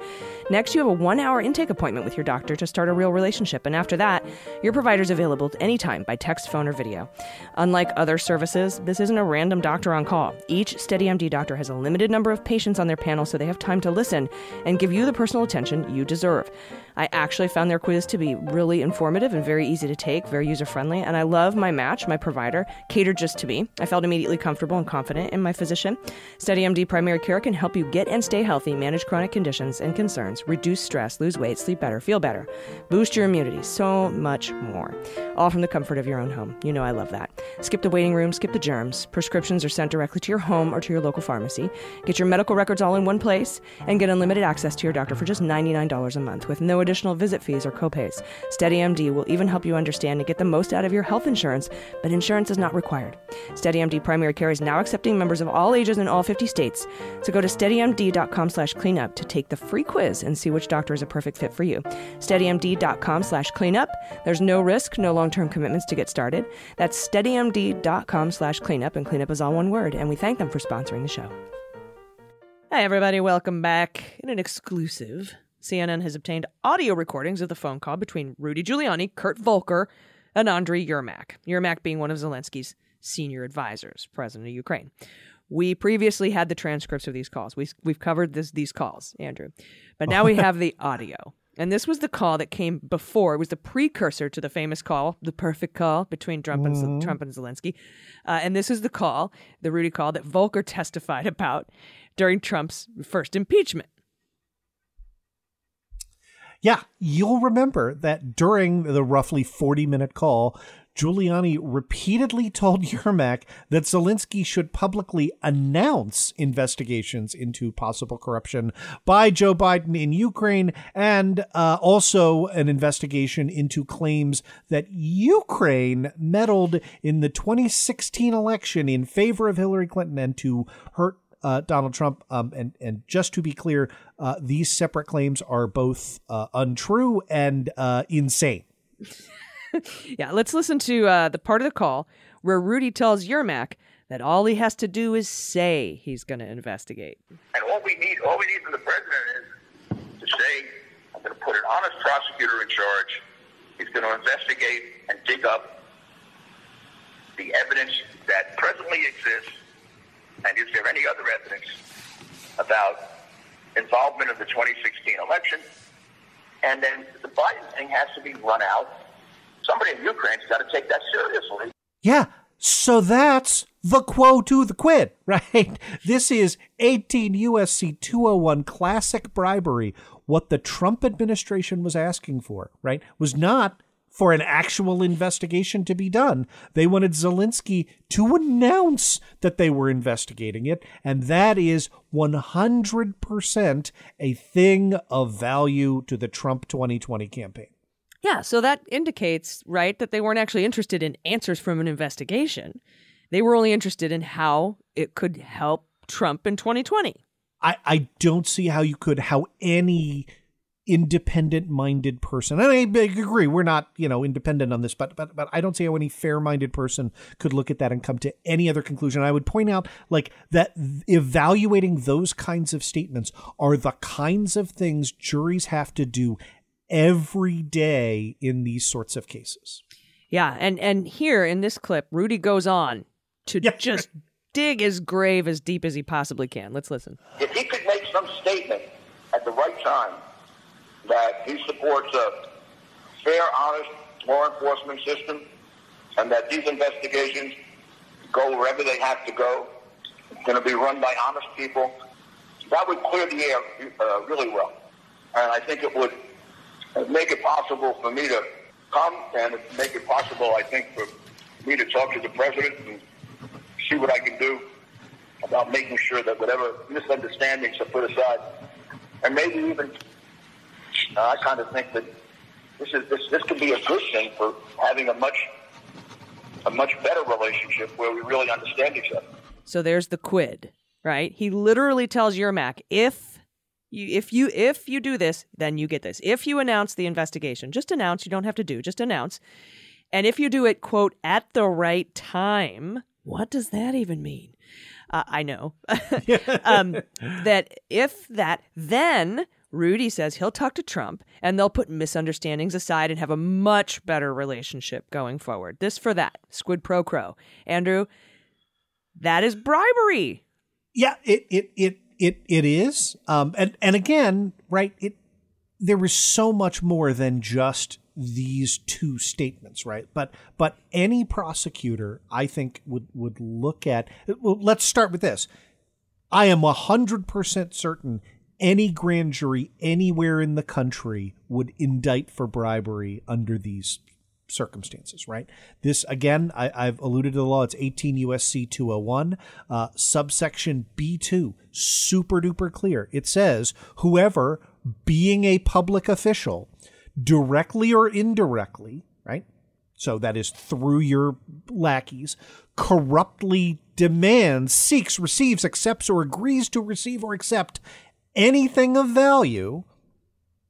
Next, you have a 1-hour intake appointment with your doctor to start a real relationship, and after that, your provider's available anytime by text, phone, or video. Unlike other services, this isn't a random doctor on call. Each SteadyMD doctor has a limited number of patients on their panel, so they have time to listen and give you the personal attention you deserve. I actually found their quiz to be really informative and very easy to take, very user-friendly, and I love my match, my provider, catered just to me. I felt immediately comfortable and confident in my physician. SteadyMD Primary Care can help you get and stay healthy, manage chronic conditions and concerns, reduce stress, lose weight, sleep better, feel better, boost your immunity, so much more. All from the comfort of your own home. You know I love that. Skip the waiting room, skip the germs. Prescriptions are sent directly to your home or to your local pharmacy. Get your medical records all in one place and get unlimited access to your doctor for just $99 a month with no additional visit fees or copays. SteadyMD will even help you understand and get the most out of your health insurance, but insurance is not required. SteadyMD Primary Care is now accepting members of all ages in all 50 states. So go to steadymd.com/cleanup to take the free quiz and see which doctor is a perfect fit for you. steadymd.com/cleanup. There's no risk, no long-term commitments to get started. That's steadymd.com/cleanup, and cleanup is all one word, and we thank them for sponsoring the show. Hi, everybody. Welcome back. In an exclusive, CNN has obtained audio recordings of the phone call between Rudy Giuliani, Kurt Volker, and Andriy Yermak. Yermak being one of Zelensky's senior advisors, president of Ukraine. We previously had the transcripts of these calls. We've covered these calls, Andrew. But now we have the audio. And this was the call that came before. It was the precursor to the famous call, the perfect call between Trump and Zelensky. And this is the call, the Rudy call, that Volker testified about during Trump's first impeachment. Yeah, you'll remember that during the roughly 40-minute call, Giuliani repeatedly told Yermak that Zelensky should publicly announce investigations into possible corruption by Joe Biden in Ukraine, and also an investigation into claims that Ukraine meddled in the 2016 election in favor of Hillary Clinton and to hurt Donald Trump. And just to be clear, these separate claims are both untrue and insane. Yeah, let's listen to the part of the call where Rudy tells Yermak that all he has to do is say he's going to investigate. And all we need from the president is to say, I'm going to put an honest prosecutor in charge. He's going to investigate and dig up the evidence that presently exists. And is there any other evidence about involvement of the 2016 election? And then the Biden thing has to be run out. Somebody in Ukraine's got to take that seriously. Yeah, so that's the quo to the quid, right? This is 18 U.S.C. 201 classic bribery. What the Trump administration was asking for, right, was not for an actual investigation to be done. They wanted Zelensky to announce that they were investigating it, and that is 100% a thing of value to the Trump 2020 campaign. Yeah, so that indicates, right, that they weren't actually interested in answers from an investigation. They were only interested in how it could help Trump in 2020. I don't see how any independent-minded person, and I agree, we're not, independent on this, but I don't see how any fair-minded person could look at that and come to any other conclusion. I would point out, that evaluating those kinds of statements are the kinds of things juries have to do every day in these sorts of cases. Yeah, and here in this clip, Rudy goes on to just dig his grave as deep as he possibly can. Let's listen. If he could make some statement at the right time that he supports a fair, honest law enforcement system and that these investigations go wherever they have to go. It's going to be run by honest people. That would clear the air really well. And I think it would make it possible for me to come and make it possible, I think, for me to talk to the president and see what I can do about making sure that whatever misunderstandings are put aside. And maybe even, I kind of think that this could be a good thing for having a much better relationship where we really understand each other. So there's the quid, right? He literally tells Yermak, if you do this, then you get this. If you announce the investigation, just announce. You don't have to do, just announce. And if you do it, quote, at the right time, what does that even mean? I know. Then Rudy says he'll talk to Trump and they'll put misunderstandings aside and have a much better relationship going forward. This for that. Squid pro quo. Andrew, that is bribery. Yeah, it is. And again, right, there is so much more than just these two statements, right? But any prosecutor, I think, would look at, well, let's start with this. I am 100% certain any grand jury anywhere in the country would indict for bribery under these circumstances, right? This, again, I've alluded to the law. It's 18 U.S.C. 201, subsection B2, super duper clear. It says, whoever, being a public official, directly or indirectly, right? So that is through your lackeys, corruptly demands, seeks, receives, accepts, or agrees to receive or accept anything of value,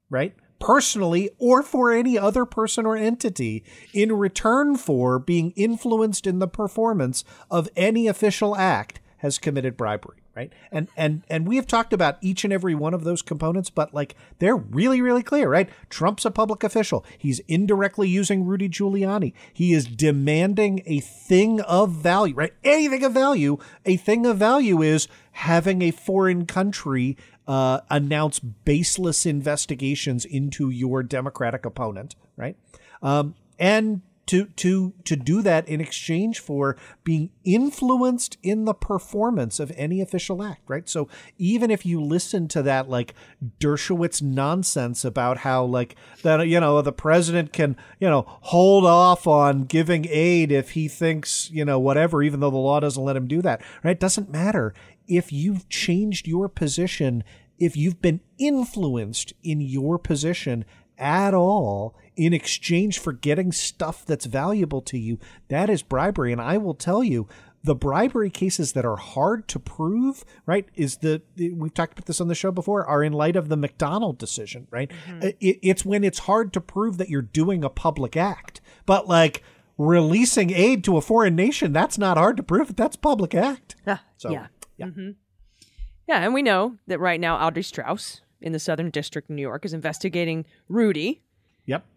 right? Personally or for any other person or entity in return for being influenced in the performance of any official act has committed bribery, right? And we have talked about each and every one of those components, but like they're really, really clear, right? Trump's a public official. He's indirectly using Rudy Giuliani. He is demanding a thing of value, right? Anything of value. A thing of value is having a foreign country announce baseless investigations into your Democratic opponent, right? And to do that in exchange for being influenced in the performance of any official act, right? So even if you listen to that like Dershowitz nonsense about how like that, you know, the president can, you know, hold off on giving aid if he thinks, you know, whatever, even though the law doesn't let him do that, right? It doesn't matter. If you've changed your position, if you've been influenced in your position at all in exchange for getting stuff that's valuable to you, that is bribery. And I will tell you, the bribery cases that are hard to prove, right, we've talked about this on the show before, are in light of the McDonald decision, right? Mm-hmm. It's when it's hard to prove that you're doing a public act. But like releasing aid to a foreign nation, that's not hard to prove. That's public act. So, yeah. Mm-hmm. Yeah, and we know that right now Audrey Strauss in the Southern District of New York is investigating Rudy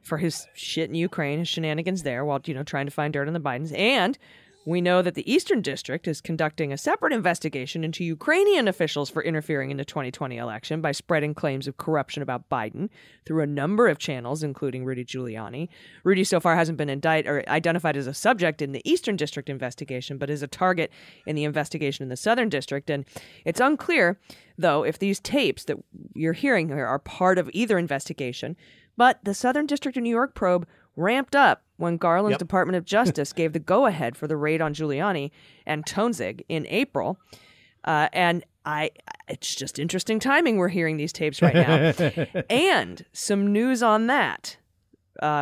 for his shit in Ukraine, his shenanigans there while, you know, trying to find dirt on the Bidens. And we know that the Eastern District is conducting a separate investigation into Ukrainian officials for interfering in the 2020 election by spreading claims of corruption about Biden through a number of channels, including Rudy Giuliani. Rudy so far hasn't been identified as a subject in the Eastern District investigation, but is a target in the investigation in the Southern District. And it's unclear, though, if these tapes that you're hearing here are part of either investigation. But the Southern District of New York probe ramped up when Garland's Department of Justice gave the go-ahead for the raid on Giuliani and Tonzig in April. And it's just interesting timing we're hearing these tapes right now. And some news on that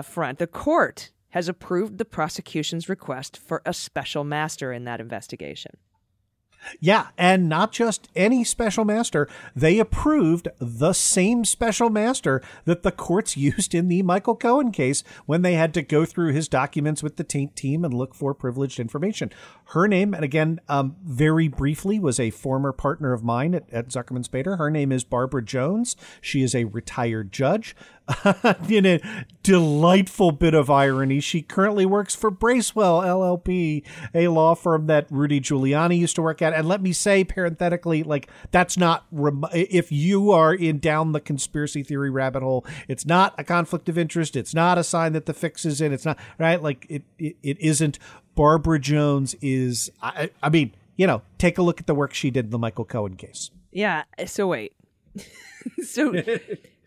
front. The court has approved the prosecution's request for a special master in that investigation. Yeah, and not just any special master. They approved the same special master that the courts used in the Michael Cohen case when they had to go through his documents with the Taint team and look for privileged information. Her name, and again, very briefly, was a former partner of mine at Zuckerman Spader. Her name is Barbara Jones. She is a retired judge. In a delightful bit of irony, she currently works for Bracewell LLP, a law firm that Rudy Giuliani used to work at. that. And let me say parenthetically, like, that's not, if you are down the conspiracy theory rabbit hole, it's not a conflict of interest. It's not a sign that the fix is in. It's not, right? Like, it isn't. Barbara Jones is, I mean, take a look at the work she did in the Michael Cohen case. Yeah. So wait. So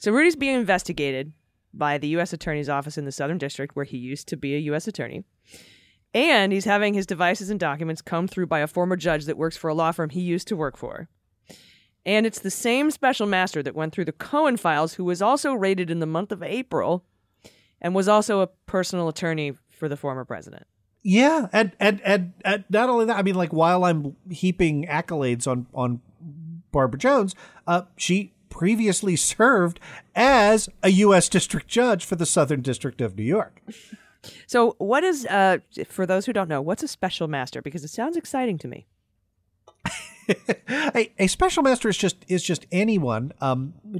Rudy's being investigated by the U.S. Attorney's Office in the Southern District, where he used to be a U.S. attorney. And he's having his devices and documents come through by a former judge that works for a law firm he used to work for. And it's the same special master that went through the Cohen files, who was also raided in the month of April and was also a personal attorney for the former president. Yeah. And not only that, I mean, like, while I'm heaping accolades on Barbara Jones, she previously served as a U.S. district judge for the Southern District of New York. So what is, for those who don't know, what's a special master? Because it sounds exciting to me. A special master is just anyone,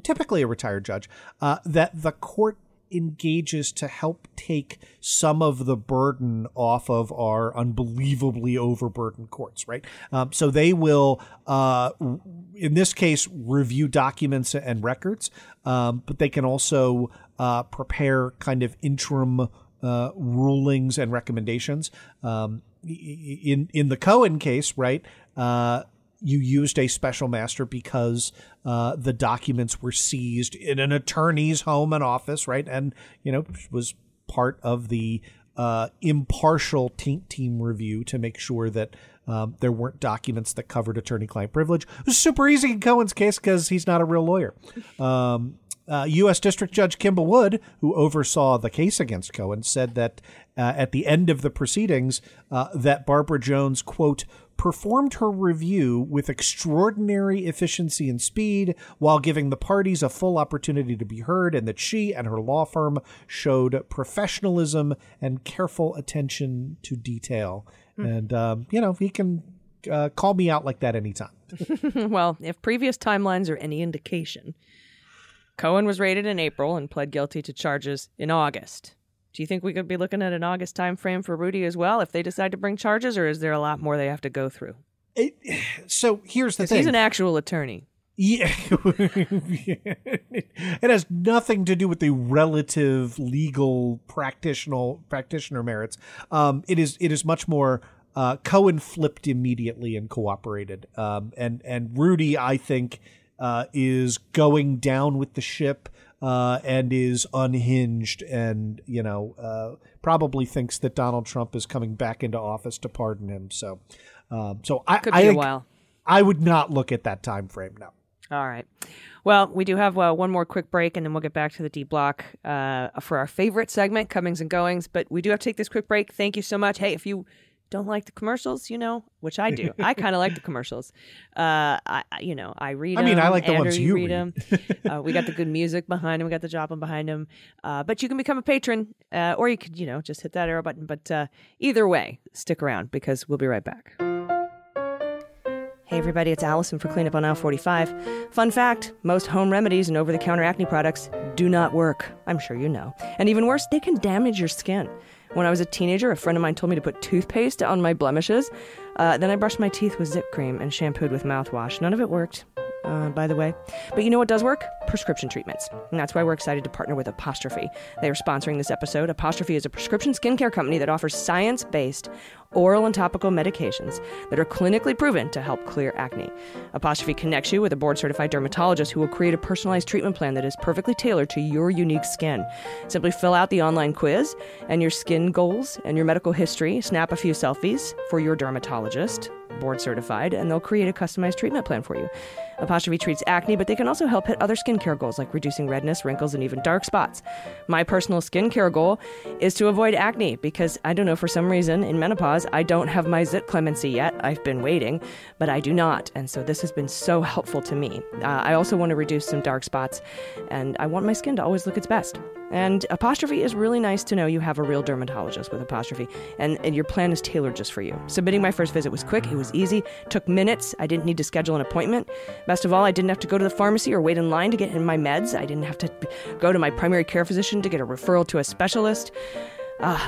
typically a retired judge, that the court engages to help take some of the burden off of our unbelievably overburdened courts, right? So they will, in this case, review documents and records, but they can also prepare kind of interim rulings and recommendations. In the Cohen case, right, you used a special master because the documents were seized in an attorney's home and office, right? And, was part of the impartial team review to make sure that there weren't documents that covered attorney-client privilege. It was super easy in Cohen's case because he's not a real lawyer. U.S. District Judge Kimball Wood, who oversaw the case against Cohen, said that at the end of the proceedings that Barbara Jones, quote, performed her review with extraordinary efficiency and speed while giving the parties a full opportunity to be heard, and that she and her law firm showed professionalism and careful attention to detail. And, he can call me out like that anytime. Well, if previous timelines are any indication, Cohen was raided in April and pled guilty to charges in August. Do you think we could be looking at an August time frame for Rudy as well if they decide to bring charges, or is there a lot more they have to go through? So here's the thing. He's an actual attorney. Yeah. It has nothing to do with the relative legal practitioner merits. It is much more Cohen flipped immediately and cooperated. And Rudy, I think, is going down with the ship. And is unhinged and, probably thinks that Donald Trump is coming back into office to pardon him. So I could be a while. I would not look at that time frame now. All right. Well, we do have one more quick break, and then we'll get back to the D block for our favorite segment, Comings and Goings. But we do have to take this quick break. Thank you so much. Hey, if you don't like the commercials, which I do. I kind of like the commercials. I read them. I mean, I like the Andrew, ones you read. Them. We got the good music behind them. We got the job behind them. But you can become a patron, or you could, just hit that arrow button. But either way, stick around because we'll be right back. Hey everybody, it's Allison for Cleanup on Aisle 45. Fun fact, most home remedies and over-the-counter acne products do not work. I'm sure you know. And even worse, they can damage your skin. When I was a teenager, a friend of mine told me to put toothpaste on my blemishes. Then I brushed my teeth with zip cream and shampooed with mouthwash. None of it worked, by the way. But you know what does work? Prescription treatments. And that's why we're excited to partner with Apostrophe. They are sponsoring this episode. Apostrophe is a prescription skincare company that offers science-based oral and topical medications that are clinically proven to help clear acne. Apostrophe connects you with a board-certified dermatologist who will create a personalized treatment plan that is perfectly tailored to your unique skin. Simply fill out the online quiz and your skin goals and your medical history. Snap a few selfies for your dermatologist, board certified, and they'll create a customized treatment plan for you. Apostrophe treats acne, but they can also help hit other skincare goals like reducing redness, wrinkles, and even dark spots. My personal skincare goal is to avoid acne because, I don't know, for some reason in menopause, I don't have my zit clemency yet. I've been waiting, but I do not. And so this has been so helpful to me. I also want to reduce some dark spots, and I want my skin to always look its best. And Apostrophe is really nice to know you have a real dermatologist with Apostrophe, and your plan is tailored just for you. Submitting my first visit was quick. It was easy. Took minutes. I didn't need to schedule an appointment. Best of all, I didn't have to go to the pharmacy or wait in line to get in my meds. I didn't have to go to my primary care physician to get a referral to a specialist.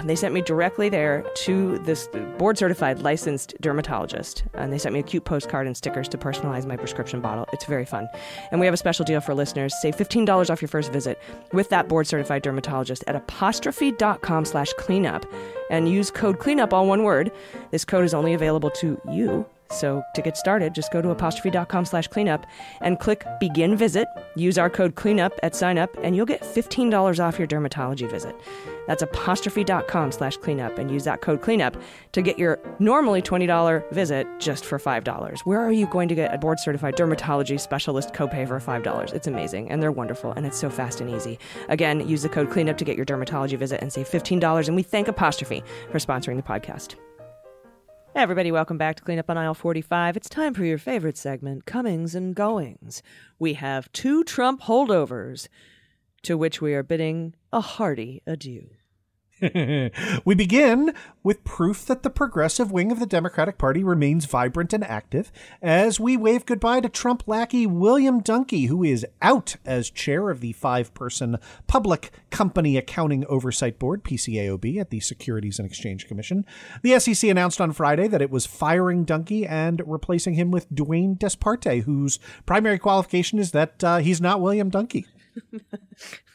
They sent me directly there to this board-certified licensed dermatologist, and they sent me a cute postcard and stickers to personalize my prescription bottle. It's very fun. And we have a special deal for listeners. Save $15 off your first visit with that board-certified dermatologist at apostrophe.com/cleanup and use code cleanup, all one word. This code is only available to you. So to get started, just go to apostrophe.com/cleanup and click begin visit. Use our code cleanup at sign up and you'll get $15 off your dermatology visit. That's apostrophe.com/cleanup and use that code cleanup to get your normally $20 visit just for $5. Where are you going to get a board certified dermatology specialist copay for $5? It's amazing and they're wonderful and it's so fast and easy. Again, use the code cleanup to get your dermatology visit and save $15, and we thank Apostrophe for sponsoring the podcast. Hey everybody, welcome back to Clean Up on Aisle 45. It's time for your favorite segment, Comings and Goings. We have 2 Trump holdovers, to which we are bidding a hearty adieu. We begin with proof that the progressive wing of the Democratic Party remains vibrant and active as we wave goodbye to Trump lackey William Dunn, who is out as chair of the 5-person Public Company Accounting Oversight Board, PCAOB, at the Securities and Exchange Commission. The SEC announced on Friday that it was firing Dunn and replacing him with Dwayne Desparte, whose primary qualification is that he's not William Dunn.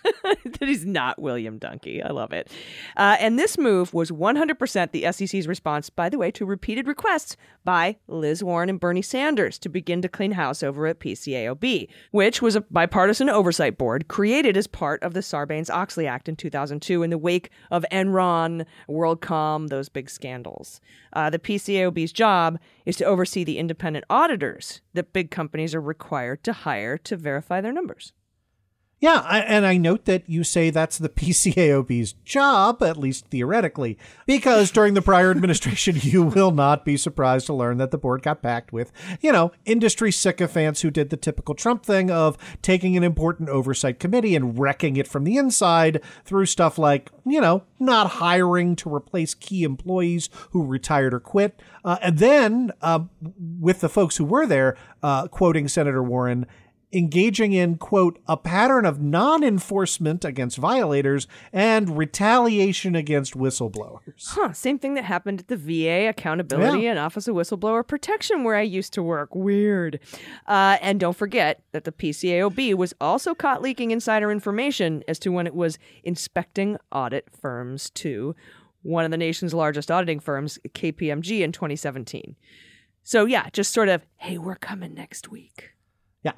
That he's not William Dunn. I love it. And this move was 100% the SEC's response, by the way, to repeated requests by Liz Warren and Bernie Sanders to begin to clean house over at PCAOB, which was a bipartisan oversight board created as part of the Sarbanes-Oxley Act in 2002 in the wake of Enron, WorldCom, those big scandals. The PCAOB's job is to oversee the independent auditors that big companies are required to hire to verify their numbers. Yeah, and I note that you say that's the PCAOB's job, at least theoretically, because during the prior administration, you will not be surprised to learn that the board got packed with, industry sycophants who did the typical Trump thing of taking an important oversight committee and wrecking it from the inside through stuff like, not hiring to replace key employees who retired or quit. And then with the folks who were there, quoting Senator Warren, engaging in, quote, a pattern of non-enforcement against violators and retaliation against whistleblowers. Same thing that happened at the VA Accountability and Office of Whistleblower Protection where I used to work. Weird. And don't forget that the PCAOB was also caught leaking insider information as to when it was inspecting audit firms too. One of the nation's largest auditing firms, KPMG, in 2017. So yeah, just sort of, hey, we're coming next week. Yeah.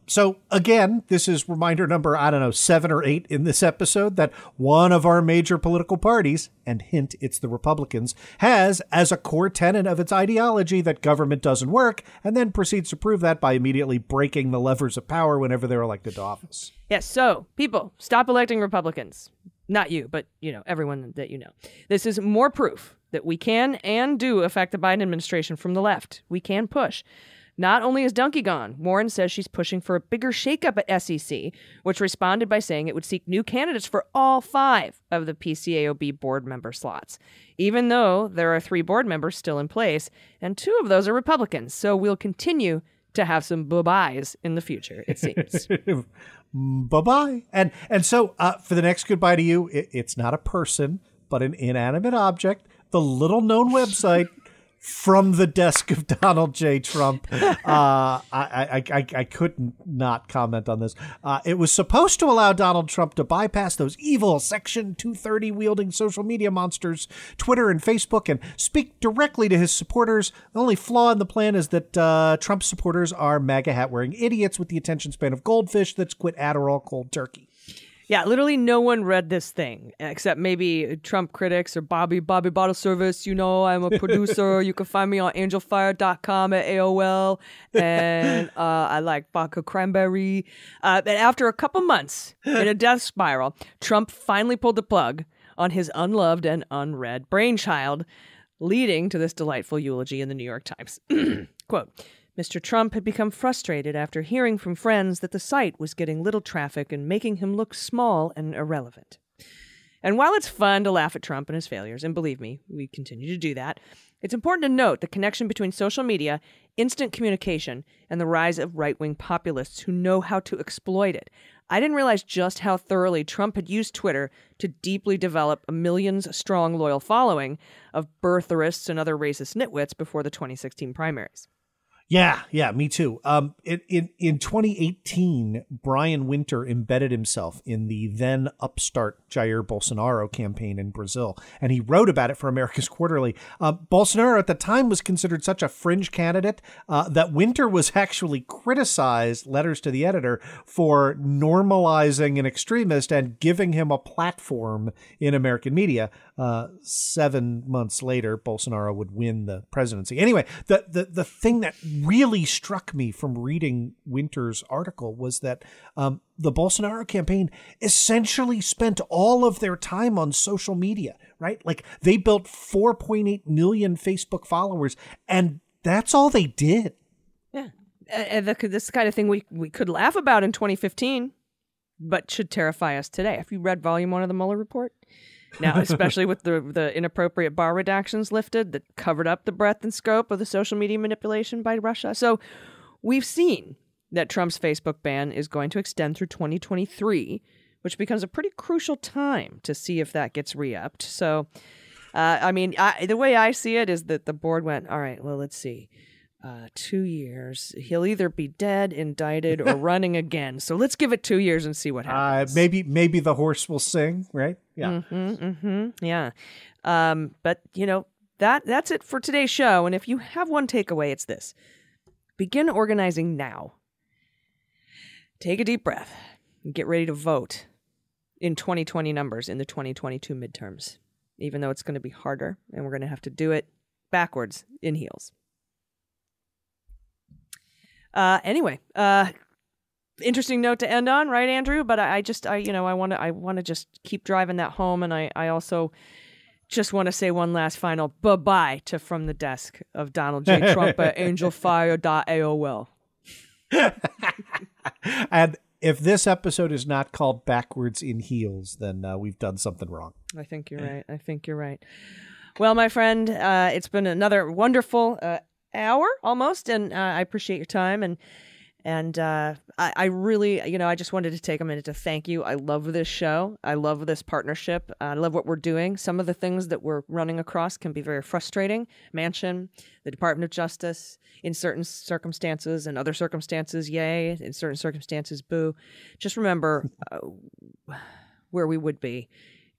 So again, this is reminder number, 7 or 8 in this episode that one of our major political parties, and hint, it's the Republicans, has as a core tenet of its ideology that government doesn't work, and then proceeds to prove that by immediately breaking the levers of power whenever they're elected to office. Yes. So people, stop electing Republicans. Not you, but, everyone that you know. This is more proof that we can and do affect the Biden administration from the left. We can push. Not only is Dunn gone, Warren says she's pushing for a bigger shakeup at SEC, which responded by saying it would seek new candidates for all 5 of the PCAOB board member slots, even though there are 3 board members still in place, and 2 of those are Republicans. So we'll continue to have some bye-byes in the future, it seems. Bye-bye. And so for the next goodbye to you, it's not a person, but an inanimate object, the little-known website from the desk of Donald J. Trump. I couldn't not comment on this. It was supposed to allow Donald Trump to bypass those evil Section 230 wielding social media monsters, Twitter and Facebook, and speak directly to his supporters. The only flaw in the plan is that Trump supporters are MAGA hat wearing idiots with the attention span of goldfish that's quit Adderall cold turkey. Yeah, literally no one read this thing except maybe Trump critics or Bobby Bottle Service. I'm a producer. You can find me on angelfire.com at AOL. And I like vodka cranberry. And after a couple months in a death spiral, Trump finally pulled the plug on his unloved and unread brainchild, leading to this delightful eulogy in the New York Times. Quote, Mr. Trump had become frustrated after hearing from friends that the site was getting little traffic and making him look small and irrelevant. And while it's fun to laugh at Trump and his failures, and believe me, we continue to do that, It's important to note the connection between social media, instant communication, and the rise of right-wing populists who know how to exploit it. I didn't realize just how thoroughly Trump had used Twitter to deeply develop a millions-strong loyal following of birtherists and other racist nitwits before the 2016 primaries. Yeah, me too. In 2018, Brian Winter embedded himself in the then upstart Jair Bolsonaro campaign in Brazil, and he wrote about it for America's Quarterly. Bolsonaro at the time was considered such a fringe candidate that Winter was actually criticized, letters to the editor, for normalizing an extremist and giving him a platform in American media. 7 months later, Bolsonaro would win the presidency. Anyway, the thing that really struck me from reading Winter's article was that the Bolsonaro campaign essentially spent all of their time on social media, right? Like they built 4.8 million Facebook followers, and that's all they did. Yeah. And this kind of thing we could laugh about in 2015, but should terrify us today. Have you read Volume 1 of the Mueller report? Now, especially with the inappropriate bar redactions lifted that covered up the breadth and scope of the social media manipulation by Russia. So we've seen that Trump's Facebook ban is going to extend through 2023, which becomes a pretty crucial time to see if that gets re-upped. So, the way I see it is that the board went, all right, well, let's see. 2 years. He'll either be dead, indicted, or running again. So let's give it 2 years and see what happens. Maybe the horse will sing, right? Yeah. Yeah. But that's it for today's show. And if you have one takeaway, it's this: begin organizing now. Take a deep breath and get ready to vote in 2020 numbers in the 2022 midterms. Even though it's going to be harder, and we're going to have to do it backwards in heels. Anyway, interesting note to end on, right, Andrew? But I want to just keep driving that home, and I also just want to say one last final bye-bye to From the Desk of Donald J. Trump at angelfire.aol. And if this episode is not called Backwards in Heels, then we've done something wrong. I think you're right. Well, my friend, it's been another wonderful hour almost, and I appreciate your time, and I really, I just wanted to take a minute to thank you. I love this show. I love this partnership. I love what we're doing. Some of the things that we're running across can be very frustrating. Manchin, the Department of Justice, in certain circumstances, and other circumstances, yay. In certain circumstances, boo. Just remember where we would be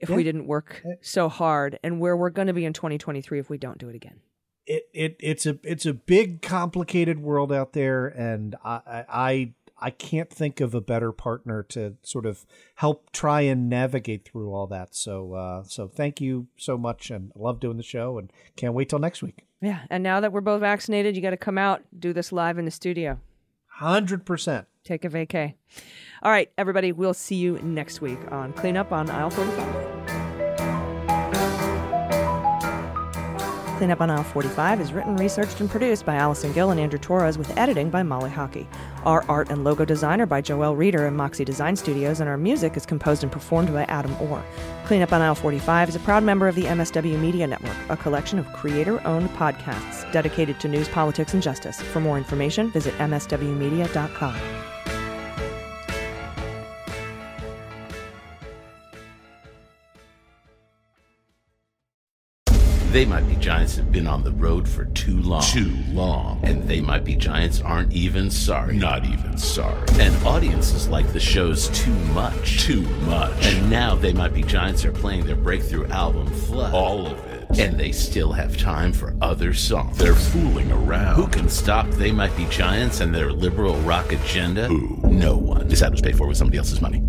if we didn't work so hard, and where we're going to be in 2023 if we don't do it again. It's a big, complicated world out there, and I can't think of a better partner to sort of help try and navigate through all that. So thank you so much, and I love doing the show, and can't wait till next week. Yeah, and now that we're both vaccinated, you got to come out, do this live in the studio. 100%. Take a vacay. All right, everybody, we'll see you next week on Cleanup on Aisle 45. Cleanup on Aisle 45 is written, researched, and produced by Allison Gill and Andrew Torres, with editing by Molly Hockey. Our art and logo design are by Joelle Reeder and Moxie Design Studios, and our music is composed and performed by Adam Orr. Cleanup on Aisle 45 is a proud member of the MSW Media Network, a collection of creator-owned podcasts dedicated to news, politics, and justice. For more information, visit mswmedia.com. They Might Be Giants have been on the road for too long. And They Might Be Giants aren't even sorry. Not even sorry. And audiences like the show's too much. And now They Might Be Giants are playing their breakthrough album, Flood. All of it. And they still have time for other songs. They're fooling around. Who can stop They Might Be Giants and their liberal rock agenda? Who? No one. This ad was paid for with somebody else's money.